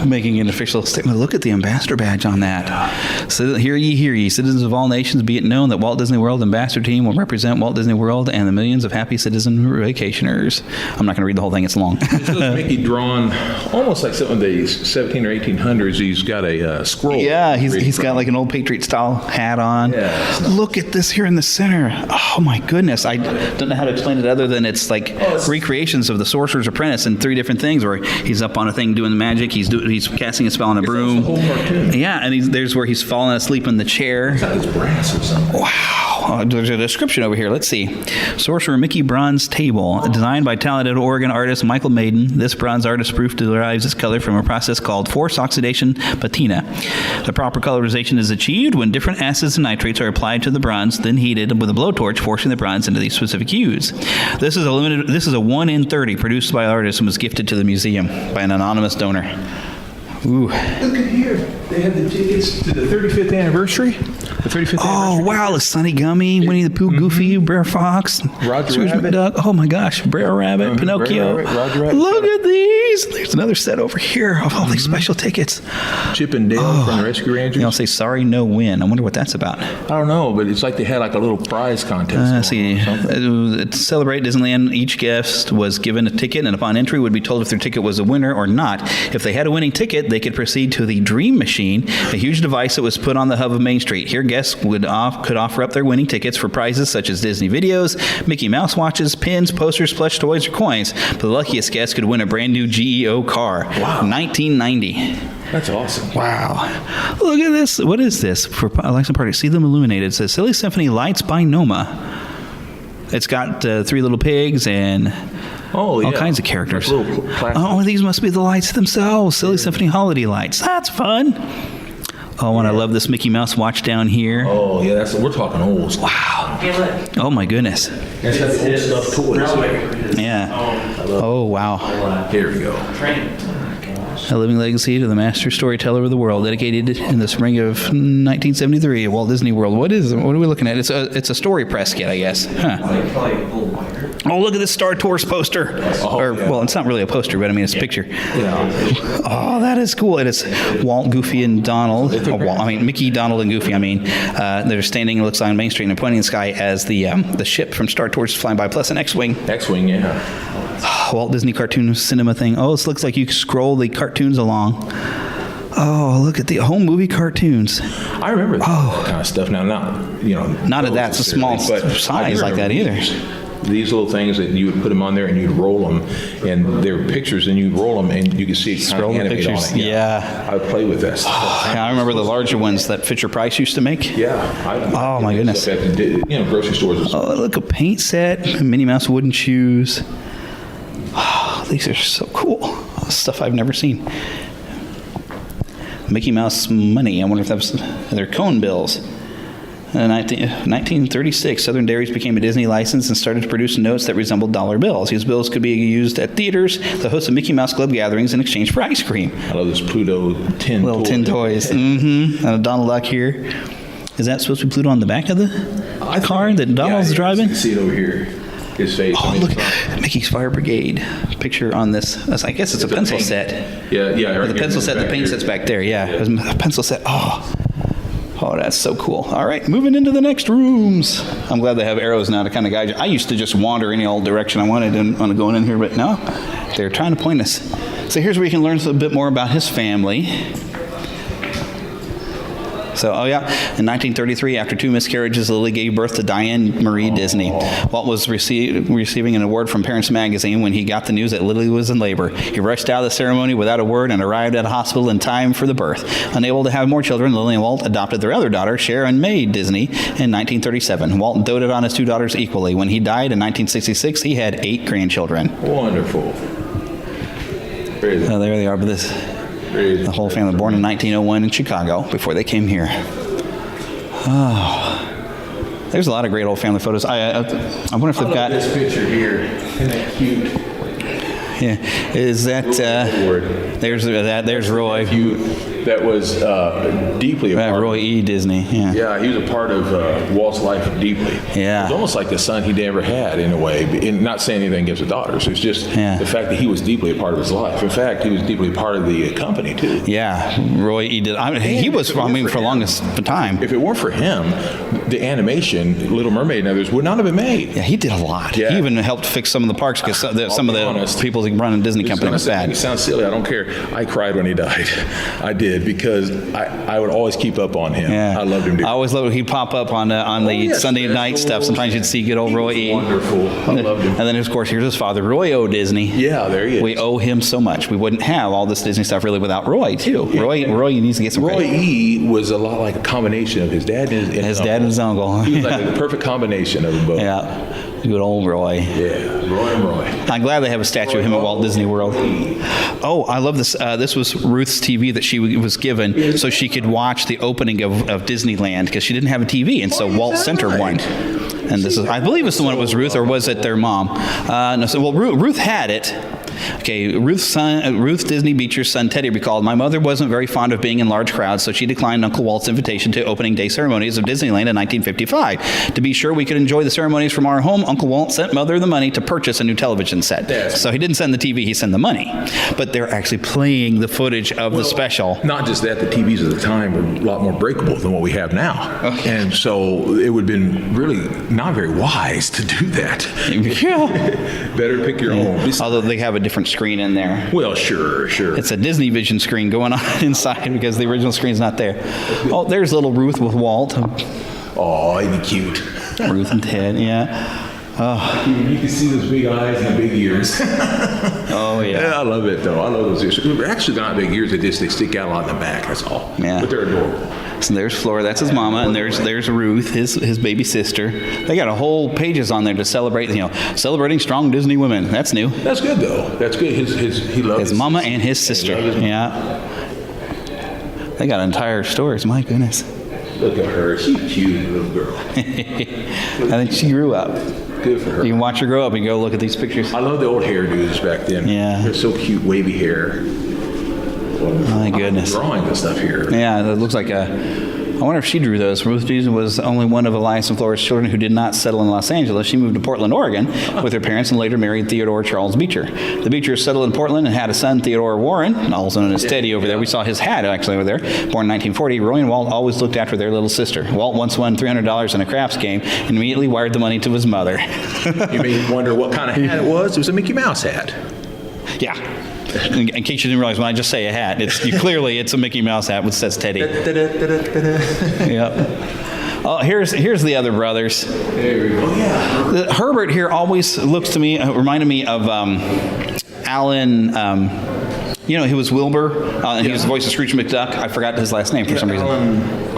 making an official statement. Look at the ambassador badge on that. So hear ye, citizens of all nations, be it known that Walt Disney World Ambassador Team will represent Walt Disney World and the millions of happy citizen vacationers. I'm not going to read the whole thing. It's long. It shows Mickey drawn almost like some of the 17 or 1800s. He's got a scroll. Yeah, he's got like an old Patriot style hat on. Yeah. Look at this here in the center. Oh my goodness. I don't know how to explain it other than it's like recreations of the Sorcerer's Apprentice and 3 different things where he's up on a thing doing the magic, he's casting a spell on a broom. The whole cartoon. Yeah, and there's where he's falling asleep in the chair. It's like it's brass or something. Wow. There's a description over here. Let's see. Sorcerer Mickey Bronze Table, designed by talented Oregon artist Michael Maiden. This bronze artist proof derives its color from a process called force oxidation patina. The proper colorization is achieved when different acids and nitrates are applied to the bronze, then heated with a blowtorch, forcing the bronze into these specific hues. This is a 1 in 30 produced by artists and was gifted to the museum by an anonymous donor. Ooh. Look at here. They have the tickets to the 35th anniversary. The 35th anniversary. Wow, the Sunny Gummy, Winnie the Pooh, Goofy, Brer Fox, Roger Rabbit. Duck. Oh my gosh, Brer Rabbit, Pinocchio. Brer Rabbit, Roger Rabbit. Look at these. There's another set over here of all these special tickets. Chip and Dale from the Rescue Rangers. I'll say sorry, no win. I wonder what that's about. I don't know, but it's like they had like a little prize contest. Let's see. To celebrate Disneyland, each guest was given a ticket, and upon entry would be told if their ticket was a winner or not. If they had a winning ticket, they could proceed to the Dream Machine, a huge device that was put on the hub of Main Street. Here, guests could offer up their winning tickets for prizes such as Disney videos, Mickey Mouse watches, pins, posters, plush toys, or coins. But the luckiest guest could win a brand new GEO car. Wow. 1990. That's awesome. Wow. Look at this. What is this? For Alexa Party, see them illuminated. It says Silly Symphony Lights by Noma. It's got 3 little pigs and all kinds of characters. Oh, these must be the lights themselves. Silly Symphony holiday lights. That's fun. Oh, and I love this Mickey Mouse watch down here. Oh, yeah, we're talking old. Wow. Oh, my goodness. That's the old stuff toys. Yeah. Oh, wow. Here we go. A living legacy to the master storyteller of the world, dedicated in the spring of 1973 at Walt Disney World. What are we looking at? It's a story press kit, I guess. Huh. Oh, look at this Star Tours poster. Well, it's not really a poster, but I mean, it's a picture. Yeah. Oh, that is cool. It is Walt, Goofy, and Donald. Mickey, Donald, and Goofy. They're standing, it looks like, on Main Street and pointing in the sky as the ship from Star Tours is flying by, plus an X-Wing. X-Wing, yeah. Walt Disney cartoon cinema thing. Oh, this looks like you scroll the cartoons along. Oh, look at the home movie cartoons. I remember that kind of stuff now. Not at that small size like that either. These little things that you would put them on there and you'd roll them, and they were pictures, and you'd roll them and you could see it kind of animate on it. Yeah. I would play with that stuff. I remember the larger ones that Fisher Price used to make. Yeah. Oh my goodness. Grocery stores. Oh, look, a paint set, Minnie Mouse wooden shoes. Oh, these are so cool. Stuff I've never seen. Mickey Mouse money. I wonder if that was their cone bills. In 1936, Southern Dairies became a Disney license and started to produce notes that resembled dollar bills. These bills could be used at theaters, the hosts of Mickey Mouse Club gatherings, in exchange for ice cream. I love this Pluto tin little tin toys. Mm-hmm. And a Donald Duck here. Is that supposed to be Pluto on the back of the car that Donald's driving? You can see it over here. His face. Oh, look, Mickey's Fire Brigade picture on this. I guess it's a pencil set. Yeah. Right, the pencil set, the paint set's back there. Yeah. A pencil set. Oh, that's so cool. All right, moving into the next rooms. I'm glad they have arrows now to kind of guide you. I used to just wander any old direction I wanted. I didn't want to go in here, but no, they're trying to point us. So here's where you can learn a bit more about his family. So, in 1933, after 2 miscarriages, Lily gave birth to Diane Marie Disney. Walt was receiving an award from Parents Magazine when he got the news that Lily was in labor. He rushed out of the ceremony without a word and arrived at a hospital in time for the birth. Unable to have more children, Lily and Walt adopted their other daughter, Sharon May Disney, in 1937. Walt doted on his 2 daughters equally. When he died in 1966, he had 8 grandchildren. Wonderful. There they are. But the whole family born in 1901 in Chicago before they came here. Oh, there's a lot of great old family photos. I wonder if they've got this picture here. Isn't that cute? Yeah, is that there's Roy. That was deeply a part Roy E. Disney. Yeah. Yeah, he was a part of Walt's life deeply. Yeah. It was almost like the son he never had in a way. And not saying anything against the daughters. It's just the fact that he was deeply a part of his life. In fact, he was deeply a part of the company too. Yeah, Roy E. Did. He was. For the longest time. If it weren't for him, the animation, Little Mermaid and others, would not have been made. Yeah, he did a lot. Yeah. He even helped fix some of the parks because some of the people who run a Disney company was bad. It sounds silly. I don't care. I cried when he died. I did because I would always keep up on him. Yeah. I loved him. I always loved it. He'd pop up on the Sunday night stuff. Sometimes you'd see good old Roy E. Wonderful. I loved him. And then, of course, here's his father, Roy O. Disney. Yeah, there he is. We owe him so much. We wouldn't have all this Disney stuff really without Roy, too. Yeah. Roy needs to get some Roy credit. E. was a lot like a combination of his dad and his dad and his uncle. He was like the perfect combination of them both. Yeah. Good old Roy. Yeah, Roy and Roy. I'm glad they have a statue of him at Walt Disney World. Oh, I love this. This was Ruth's TV that she was given so she could watch the opening of Disneyland because she didn't have a TV, and so Walt sent her one. And this is, I believe it's the one that was Ruth, or was it their mom? No, so, well, Ruth had it. Okay, Ruth Disney Beecher's son Teddy recalled, "My mother wasn't very fond of being in large crowds, so she declined Uncle Walt's invitation to opening day ceremonies of Disneyland in 1955. To be sure we could enjoy the ceremonies from our home, Uncle Walt sent Mother the money to purchase a new television set." Yes. So he didn't send the TV, he sent the money. But they're actually playing the footage of the special. Not just that, the TVs at the time were a lot more breakable than what we have now. Okay. And so it would have been really not very wise to do that. Yeah. Better pick your own. Although they have a different screen in there. Well, sure. It's a Disney Vision screen going on inside because the original screen's not there. Oh, there's little Ruth with Walt. Oh, isn't he cute? Ruth and Ted, yeah. Oh. You can see those big eyes and the big ears. Oh, yeah. I love it, though. I love those ears. They're actually not big ears. They stick out a lot in the back, that's all. Yeah. But they're adorable. So there's Flora, that's his mama, and there's Ruth, his baby sister. They got a whole pages on there to celebrate, celebrating strong Disney women. That's new. That's good, though. That's good. He loves his mama and his sister. Yeah. They got entire stores, my goodness. Look at her. She's a cute little girl. I think she grew up. Good for her. You can watch her grow up and go look at these pictures. I love the old hairdos back then. Yeah. They're so cute, wavy hair. My goodness. Drawing the stuff here. Yeah, it looks like I wonder if she drew those. Ruth Disney was only one of Elias and Flora's children who did not settle in Los Angeles. She moved to Portland, Oregon with her parents and later married Theodore Charles Beecher. The Beechers settled in Portland and had a son, Theodore Warren, also known as Teddy over there. We saw his hat actually over there. Born in 1940, Roy and Walt always looked after their little sister. Walt once won $300 in a craps game and immediately wired the money to his mother. You may wonder what kind of hat it was. It was a Mickey Mouse hat. Yeah. In case you didn't realize, when I just say a hat, clearly it's a Mickey Mouse hat which says Teddy. Yep. Oh, here's the other brothers. There we go. Oh, yeah. Herbert here always looks to me, reminded me of Alan. He was Wilbur, and he was the voice of Scrooge McDuck. I forgot his last name for some reason.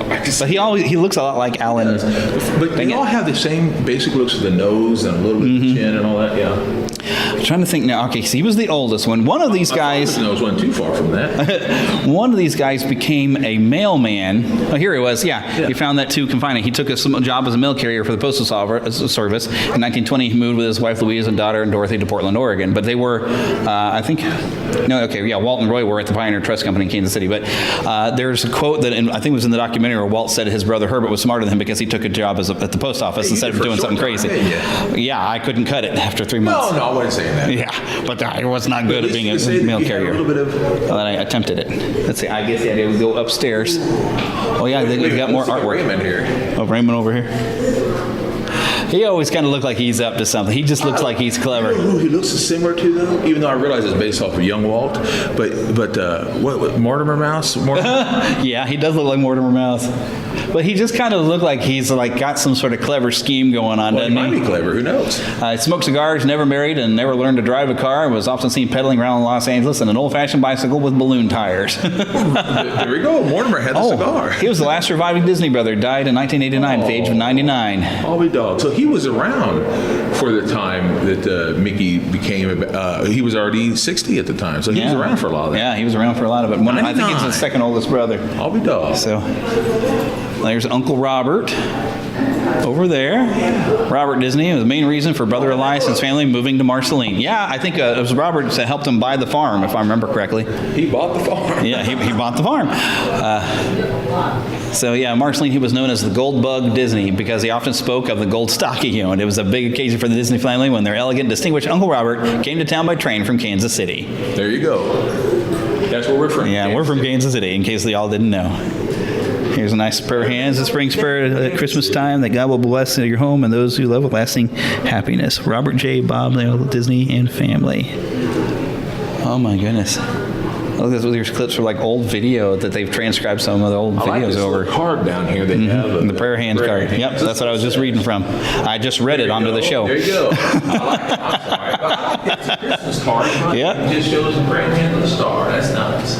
But he looks a lot like Alan. But they all have the same basic looks of the nose and a little bit of the chin and all that. Yeah. I'm trying to think now. Okay, so he was the oldest one. One of these guys. My nose wasn't too far from that. One of these guys became a mailman. Oh, here he was. Yeah. He found that too confining. He took a job as a mail carrier for the Postal Service. In 1920, he moved with his wife Louise and daughter and Dorothy to Portland, Oregon. But they were, Walt and Roy were at the Pioneer Trust Company in Kansas City. But there's a quote that I think it was in the documentary where Walt said his brother Herbert was smarter than him because he took a job at the post office instead of doing something crazy. Yeah, I couldn't cut it after 3 months. No, I wasn't saying that. Yeah, but I was not good at being a mail carrier. Well, then I attempted it. Let's see. I guess the idea would go upstairs. Oh yeah, they got more artwork. Raymond here. Oh, Raymond over here. He always kind of looked like he's up to something. He just looks like he's clever. You know who he looks similar to, though? Even though I realize it's based off of young Walt. But what Mortimer Mouse? Yeah, he does look like Mortimer Mouse. But he just kind of looked like he's like got some sort of clever scheme going on, Well, he doesn't might he? be clever. Who knows? He smoked cigars, never married, and never learned to drive a car, and was often seen pedaling around Los Angeles in an old-fashioned bicycle with balloon tires. There we go. Mortimer had the cigar. He was the last surviving Disney brother, died in 1989 at the age of 99. I'll be dog. So he was around for the time that Mickey became. He was already 60 at the time, so he was around for a lot of that. Yeah, he was around for a lot of it. I think he's the second oldest brother. I'll be dog. So there's Uncle Robert over there. Robert Disney was the main reason for Brother Elias and his family moving to Marceline. Yeah, I think it was Robert that helped him buy the farm, if I remember correctly. He bought the farm. Yeah, he bought the farm. So yeah, Marceline, he was known as the Gold Bug Disney because he often spoke of the gold stock he owned. It was a big occasion for the Disney family when their elegant, distinguished Uncle Robert came to town by train from Kansas City. There you go. That's where we're from. Yeah, we're from Kansas City, in case they all didn't know. Here's a nice pair of hands. The spring spirit at Christmas time, that God will bless your home and those who love with lasting happiness. Robert J. Bob Disney and family. Oh my goodness. Look at these clips for like old video that they've transcribed some of the old videos over. Card down here they have The prayer hands card. Yep, that's what I was just reading from. I just read it onto the show. There you go. I like it. I'm sorry. It's a Christmas card. Yep. It just shows the prayer hand of the star. That's nice.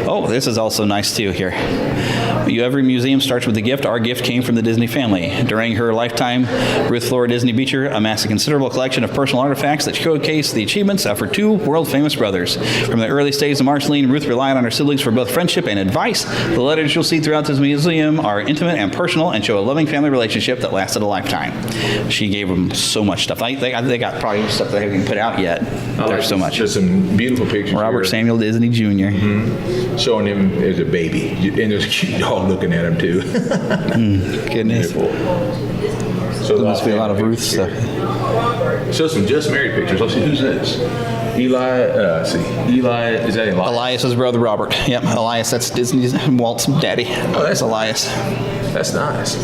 Oh, this is also nice too here. Every museum starts with a gift. Our gift came from the Disney family. During her lifetime, Ruth Flora Disney Beecher amassed a considerable collection of personal artifacts that showcase the achievements of her two world-famous brothers. From the early days of Marceline, Ruth relied on her siblings for both friendship and advice. The letters you'll see throughout this museum are intimate and personal and show a loving family relationship that lasted a lifetime. She gave them so much stuff. They got probably stuff they haven't even put out yet. There's so much. Just some beautiful pictures. Robert here. Samuel Disney Jr. Showing him as a baby. And there's a cute dog looking at him, too. Goodness. So There must be a lot of Ruth stuff. Show some just married pictures. Let's see, who's this? Eli, is that Elias? Elias's brother Robert. Yep, Elias, that's Disney's Walt's daddy. Oh, that's Elias. That's nice.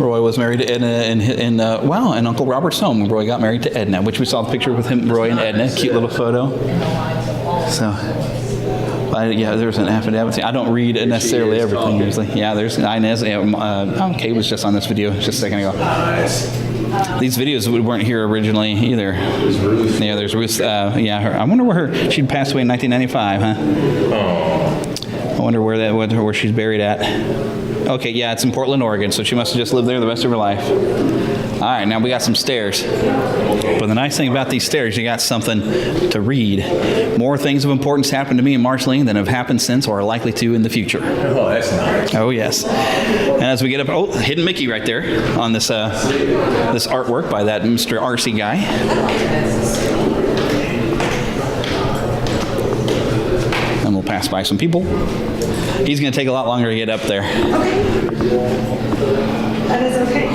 Roy was married to Edna in Uncle Robert's home. Roy got married to Edna, which we saw the picture with him, Roy and Edna. Cute little photo. So, there's an affidavit. I don't read necessarily everything usually. Yeah, there's Inez. Kate was just on this video just a second ago. These videos weren't here originally either. There's Ruth. Yeah, there's Ruth. I wonder where she'd passed away in 1995, huh? Oh. I wonder where she's buried at. Okay, yeah, it's in Portland, Oregon, so she must have just lived there the rest of her life. All right, now we got some stairs. But the nice thing about these stairs, you got something to read. More things of importance happened to me in Marceline than have happened since or are likely to in the future. Oh, that's nice. Oh, yes. And as we get up, hidden Mickey right there on this this artwork by that Mr. RC guy. And we'll pass by some people. He's going to take a lot longer to get up there. That is okay.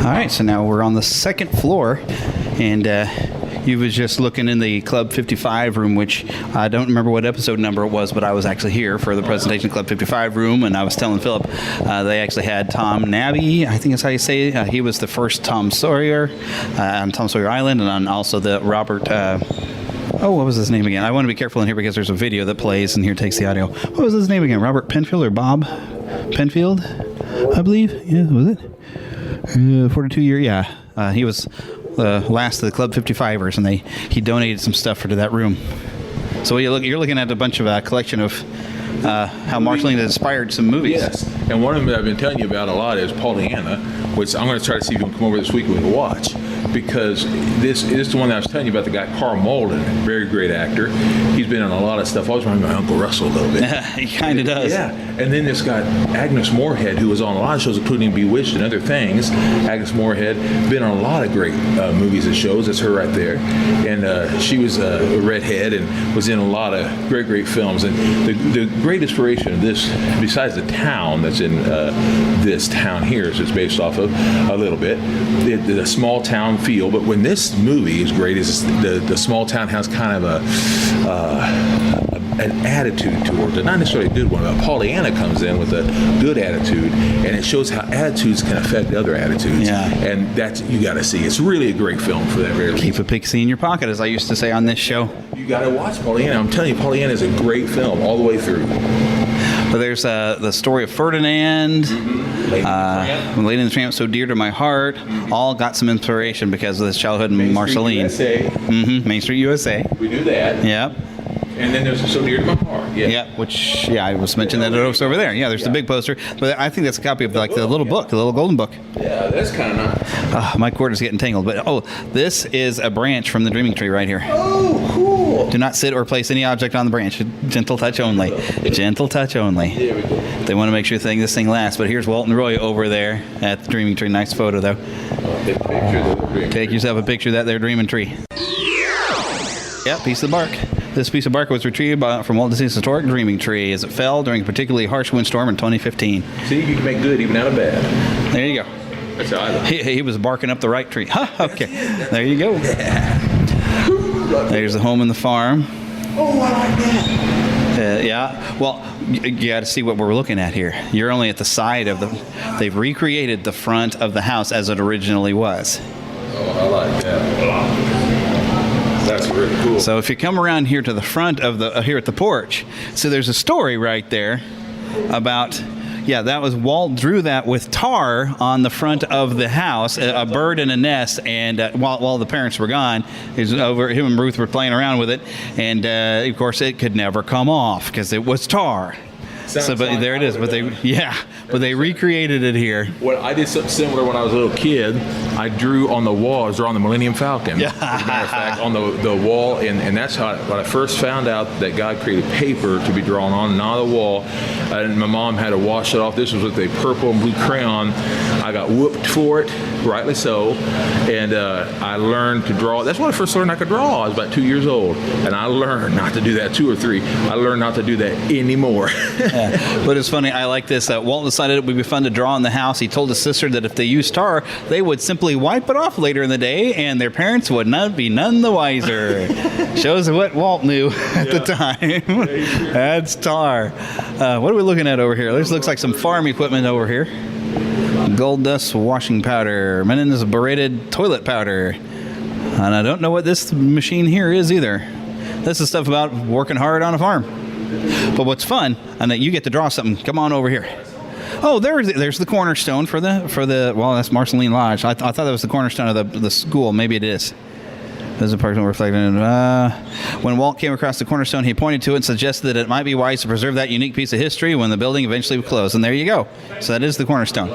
All right, so now we're on the second floor, and you was just looking in the Club 55 room, which I don't remember what episode number it was, but I was actually here for the presentation of Club 55 room, and I was telling Philip they actually had Tom Nabby, I think that's how you say it. He was the first Tom Sawyer on Tom Sawyer Island, and on also the Robert... what was his name again? I want to be careful in here because there's a video that plays, and here takes the audio. What was his name again? Robert Penfield or Bob Penfield, I believe? Yeah, was it? 42-year, yeah. He was the last of the Club 55ers, and he donated some stuff to that room. So you're looking at a bunch of collection of how Marceline inspired some movies. Yes, and one of them I've been telling you about a lot is Pollyanna, which I'm going to try to see if you can come over this week and we can watch. Because this is the one that I was telling you about, the guy Carl Malden, very great actor. He's been in a lot of stuff. I always remember my Uncle Russell a little bit. He kind of does. Yeah, and then this guy Agnes Moorehead, who was on a lot of shows, including Bewitched and other things. Agnes Moorehead, been on a lot of great movies and shows. That's her right there. And she was a redhead and was in a lot of great films. And the great inspiration of this, besides the town that's in this town here, so it's based off of a little bit, the small town feel. But when this movie is great, is the small town has kind of a an attitude towards it. Not necessarily a good one, but Pollyanna comes in with a good attitude, and it shows how attitudes can affect other attitudes. Yeah. And that's, you got to see. It's really a great film for that very reason. Keep a pixie in your pocket, as I used to say on this show. You got to watch Pollyanna. I'm telling you, Pollyanna is a great film all the way through. But there's the story of Ferdinand, Lady and the Tramp, So Dear to My Heart, all got some inspiration because of this childhood in Marceline. Main Street USA. We do that. Yep. And then there's So Dear to My Heart. Yeah, which, I was mentioning that it was over there. Yeah, there's the big poster. But I think that's a copy of like the little book, the little golden book. Yeah, that's kind of nice. My cord is getting tangled. But, this is a branch from the Dreaming Tree right here. Oh, cool. Do not sit or place any object on the branch. Gentle touch only. Gentle touch only. There we go. They want to make sure this thing lasts. But here's Walt and Roy over there at the Dreaming Tree. Nice photo, though. Take a picture of the Dreaming Take Tree. yourself a picture of that there Dreaming Tree. Yep, piece of bark. This piece of bark was retrieved from Walt Disney's historic Dreaming Tree as it fell during a particularly harsh windstorm in 2015. See, you can make good even out of bad. There you go. That's how I look. He was barking up the right tree. Okay, there you go. There's the home and the farm. Oh, I like that. Yeah. Well, you got to see what we're looking at here. You're only at the side of the. They've recreated the front of the house as it originally was. Oh, I like that. That's really cool. So if you come around here to the front of the here at the porch, so there's a story right there about. Yeah, that was Walt drew that with tar on the front of the house, a bird in a nest, and while the parents were gone, him and Ruth were playing around with it, and of course it could never come off because it was tar. So, but there it is. But they recreated it here. Well, I did something similar when I was a little kid. I drew on the wall. I was drawing the Millennium Falcon. Yeah. As a matter of fact, on the wall, and that's how when I first found out that God created paper to be drawn on, not a wall. And my mom had to wash it off. This was with a purple and blue crayon. I got whooped for it, rightly so. And I learned to draw. That's when I first learned I could draw. I was about 2 years old, and I learned not to do that. 2 or 3. I learned not to do that anymore. But it's funny, I like this. Walt decided it would be fun to draw in the house. He told his sister that if they used tar, they would simply wipe it off later in the day, and their parents would not be none the wiser. Shows what Walt knew at the time. That's tar. What are we looking at over here? This looks like some farm equipment over here. Gold dust washing powder. Menendez berated toilet powder. And I don't know what this machine here is either. This is stuff about working hard on a farm. But what's fun, and that you get to draw something. Come on over here. Oh, there's the cornerstone for the. Well, that's Marceline Lodge. I thought that was the cornerstone of the school. Maybe it is. There's a person reflecting. When Walt came across the cornerstone, he pointed to it and suggested that it might be wise to preserve that unique piece of history when the building eventually would close. And there you go. So that is the cornerstone.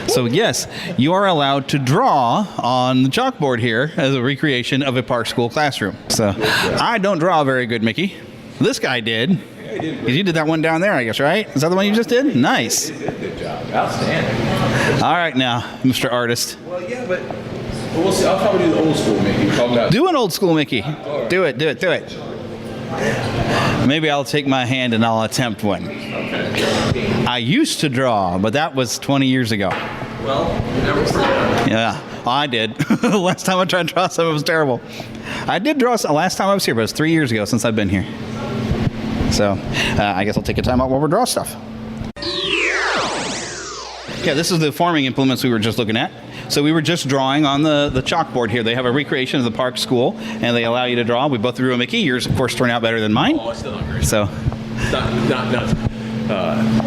So yes, you are allowed to draw on the chalkboard here as a recreation of a park school classroom. So I don't draw very good, Mickey. This guy did. Because you did that one down there, I guess, right? Is that the one you just did? Nice. Good job. Outstanding. All right now, Mr. Artist. Well, yeah, but we'll see. I'll probably do the old school Mickey. Do an old school Mickey. Do it. Maybe I'll take my hand and I'll attempt one. Okay. I used to draw, but that was 20 years ago. Well, you never forget. Yeah, I did. Last time I tried to draw something, it was terrible. I did draw last time I was here, but it was 3 years ago since I've been here. So I guess I'll take a time out while we draw stuff. Yeah, this is the farming implements we were just looking at. So we were just drawing on the chalkboard here. They have a recreation of the park school, and they allow you to draw. We both drew a Mickey. Yours, of course, turned out better than mine. Oh, it's still not great. So, not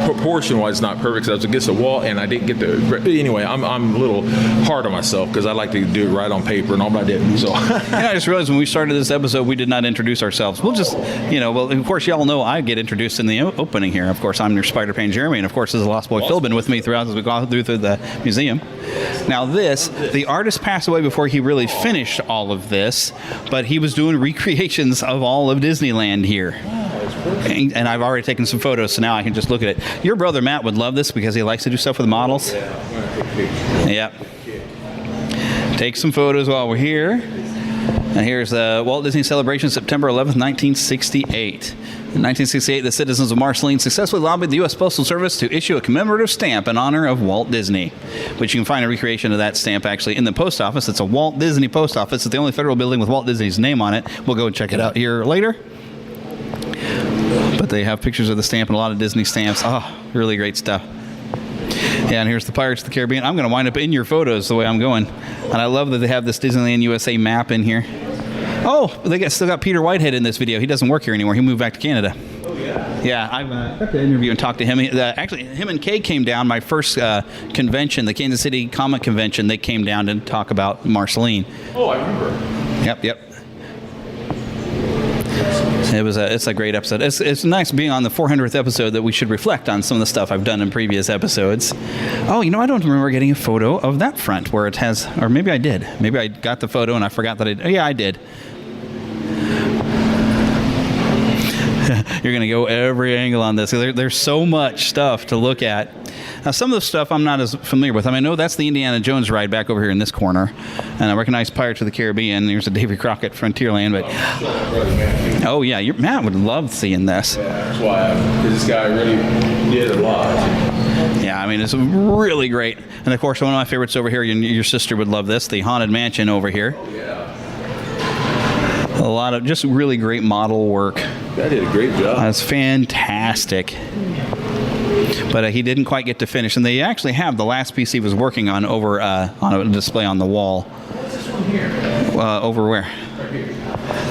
proportion-wise, it's not perfect. So I was against the wall, and I didn't get the. Anyway, I'm a little hard on myself because I like to do it right on paper, and all but I didn't. So, I just realized when we started this episode, we did not introduce ourselves. We'll just, well, of course, y'all know I get introduced in the opening here. Of course, I'm your Spider-Pan Jeremy, and of course, this is Lost Boy Phillip been with me throughout as we go through the museum. Now, the artist passed away before he really finished all of this, but he was doing recreations of all of Disneyland here. And I've already taken some photos, so now I can just look at it. Your brother Matt would love this because he likes to do stuff with models. Yep. Take some photos while we're here. And here's the Walt Disney Celebration, September 11th, 1968. In 1968, the citizens of Marceline successfully lobbied the U.S. Postal Service to issue a commemorative stamp in honor of Walt Disney, which you can find a recreation of that stamp actually in the post office. It's a Walt Disney post office. It's the only federal building with Walt Disney's name on it. We'll go and check it out here later. But they have pictures of the stamp and a lot of Disney stamps. Oh, really great stuff. Yeah, and here's the Pirates of the Caribbean. I'm going to wind up in your photos the way I'm going. And I love that they have this Disneyland USA map in here. Oh, they still got Peter Whitehead in this video. He doesn't work here anymore. He moved back to Canada. Oh, yeah. Yeah, I've got to interview and talk to him. Actually, him and Kay came down. My first convention, the Kansas City Comic Convention, they came down to talk about Marceline. Oh, I remember. Yep. It's a great episode. It's nice being on the 400th episode that we should reflect on some of the stuff I've done in previous episodes. Oh, I don't remember getting a photo of that front where it has, or maybe I did. Maybe I got the photo and I forgot that I did. You're going to go every angle on this. There's so much stuff to look at. Now, some of the stuff I'm not as familiar with. I know that's the Indiana Jones ride back over here in this corner. And I recognize Pirates of the Caribbean. There's a Davy Crockett Frontierland. But oh, yeah, Matt would love seeing this. Yeah, that's why, because this guy really did a lot. Yeah, it's really great. And, of course, one of my favorites over here, your sister would love this, the Haunted Mansion over here. Oh, yeah. A lot of just really great model work. That did a great job. That's fantastic. But he didn't quite get to finish. And they actually have the last piece he was working on over on a display on the wall. What's this one here? Over where? Right here.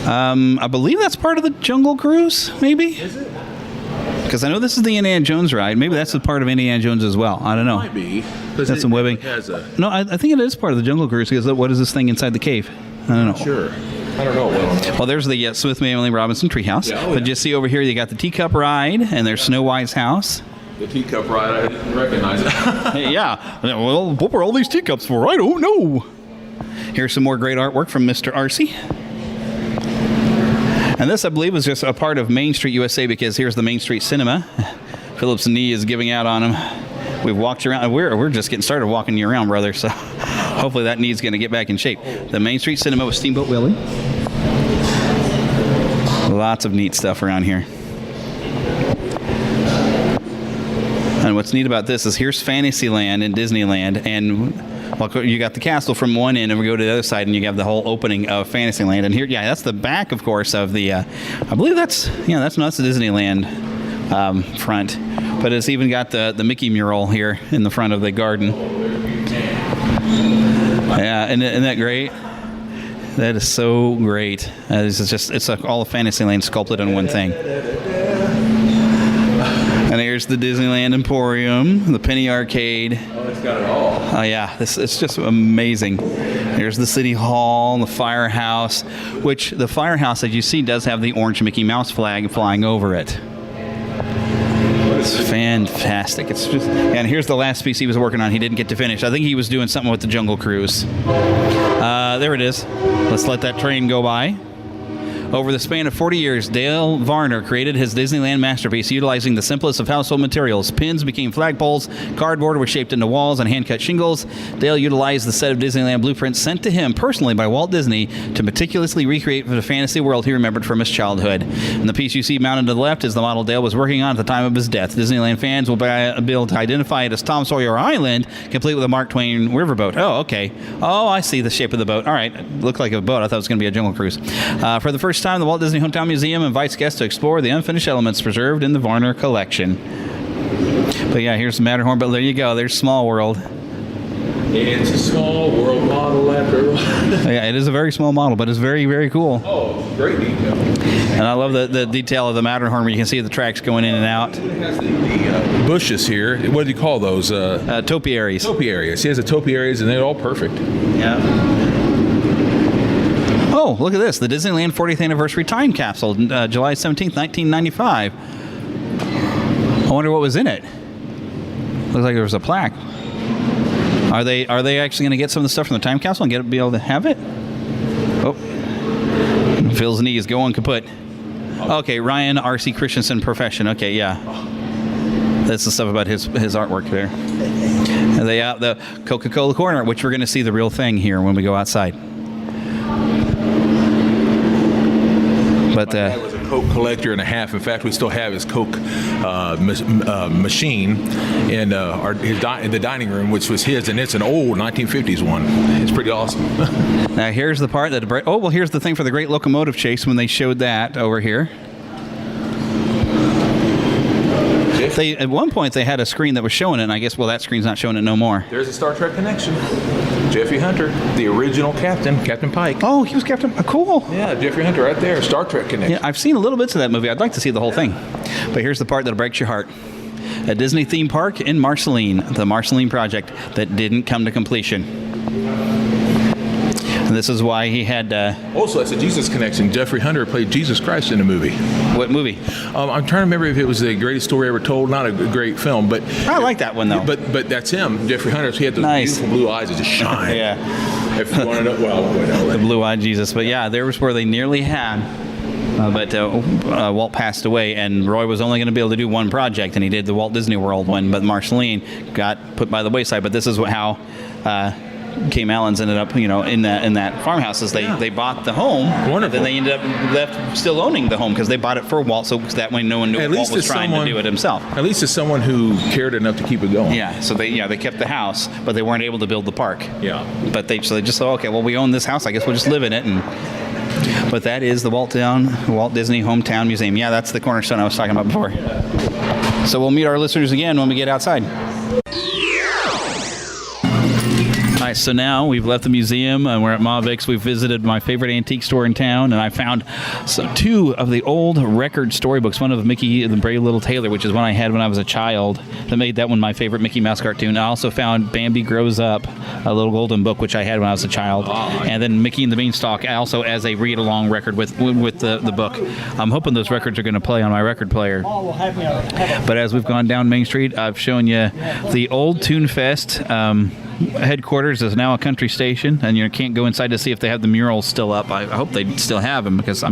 I believe that's part of the Jungle Cruise, maybe? Is it? Because I know this is the Indiana Jones ride. Maybe that's a part of Indiana Jones as well. I don't know. It might be. That's some webbing. No, I think it is part of the Jungle Cruise. Because what is this thing inside the cave? I don't know. Sure. I don't know. Well, there's the Smith Emily Robinson treehouse. Yeah, But just see over here, you got the teacup ride, and there's Snow White's house. The teacup ride, I didn't recognize it. Yeah. Well, what were all these teacups for? I don't know. Here's some more great artwork from Mr. Arcee. And this, I believe, was just a part of Main Street USA because here's the Main Street Cinema. Philip's knee is giving out on him. We've walked around. We're just getting started walking you around, brother. So hopefully that knee's going to get back in shape. The Main Street Cinema with Steamboat Willie. Lots of neat stuff around here. And what's neat about this is here's Fantasyland in Disneyland, and you got the castle from one end, and we go to the other side, and you have the whole opening of Fantasyland. And here, that's the back, of course, of the. I believe that's the Disneyland front, but it's even got the Mickey mural here in the front of the garden. Yeah, isn't that great? That is so great. It's like all of Fantasyland sculpted on one thing. And here's the Disneyland Emporium, the Penny Arcade. Oh, it's got it all. Oh, yeah. It's just amazing. There's the City Hall, the Firehouse, which the Firehouse, as you see, does have the orange Mickey Mouse flag flying over it. It's fantastic. It's just, and here's the last piece he was working on. He didn't get to finish. I think he was doing something with the Jungle Cruise. There it is. Let's let that train go by. Over the span of 40 years, Dale Varner created his Disneyland masterpiece utilizing the simplest of household materials. Pins became flagpoles, cardboard was shaped into walls, and hand-cut shingles. Dale utilized the set of Disneyland blueprints sent to him personally by Walt Disney to meticulously recreate the fantasy world he remembered from his childhood. And the piece you see mounted to the left is the model Dale was working on at the time of his death. Disneyland fans will be able to identify it as Tom Sawyer Island, complete with a Mark Twain riverboat. Oh, okay. Oh, I see the shape of the boat. All right. It looked like a boat. I thought it was going to be a Jungle Cruise. For the first time, the Walt Disney Hometown Museum invites guests to explore the unfinished elements preserved in the Varner collection. But yeah, here's the Matterhorn. But there you go. There's Small World. It's a small world model after all. Yeah, it is a very small model, but it's very, very cool. Oh, great detail. And I love the detail of the Matterhorn where you can see the tracks going in and out. It has the bushes here. What do you call those? Topiaries. Topiaries. He has the topiaries, and they're all perfect. Yeah. Oh, look at this. The Disneyland 40th Anniversary Time Capsule, July 17th, 1995. I wonder what was in it. Looks like there was a plaque. Are they actually going to get some of the stuff from the time capsule and be able to have it? Oh. Phil's knees going kaput. Okay, Ryan R.C. Christensen Profession. Okay, yeah. That's the stuff about his artwork there. And the Coca-Cola Corner, which we're going to see the real thing here when we go outside. But my dad was a Coke collector and a half. In fact, we still have his Coke machine in the dining room, which was his, and it's an old 1950s one. It's pretty awesome. Now here's the part that here's the thing for the Great Locomotive Chase when they showed that over here. At one point they had a screen that was showing it, and I guess that screen's not showing it no more. There's a Star Trek connection. Jeffrey Hunter, the original Captain Pike. Oh, he was Captain. Cool. Yeah, Jeffrey Hunter right there. Star Trek connection. Yeah, I've seen a little bits of that movie. I'd like to see the whole thing. But here's the part that'll break your heart. A Disney theme park in Marceline, the Marceline project that didn't come to completion. And this is why he had... Also, that's a Jesus connection. Jeffrey Hunter played Jesus Christ in the movie. What movie? I'm trying to remember if it was the greatest story ever told. Not a great film, but... I like that one, though. But that's him, Jeffrey Hunter. So he had those beautiful blue eyes that just shine. Yeah. If you want to know... The blue-eyed Jesus. But yeah, there was where they nearly had... But Walt passed away, and Roy was only going to be able to do one project, and he did the Walt Disney World one, but Marceline got put by the wayside. But this is how Kay Mallins ended up, in that farmhouse. Is they bought the home, Wonderful. And then they ended up left still owning the home because they bought it for Walt, so that way no one knew Walt was trying to do it himself. At least it's someone who cared enough to keep it going. Yeah, so they kept the house, but they weren't able to build the park. Yeah. But they just thought, okay, well, we own this house, I guess we'll just live in it. But that is the Walt Disney Hometown Museum. Yeah, that's the cornerstone I was talking about before. So we'll meet our listeners again when we get outside. All right, so now we've left the museum and we're at Ma Vic's. We've visited my favorite antique store in town, and I found two of the old record storybooks. One of Mickey the Brave Little Tailor, which is one I had when I was a child. That made that one my favorite Mickey Mouse cartoon. I also found Bambi Grows Up, a little golden book, which I had when I was a child. And then Mickey and the Beanstalk, also as a read-along record with the book. I'm hoping those records are going to play on my record player. But as we've gone down Main Street, I've shown you the old Toon Fest headquarters is now a country station, and you can't go inside to see if they have the murals still up. I hope they still have them, because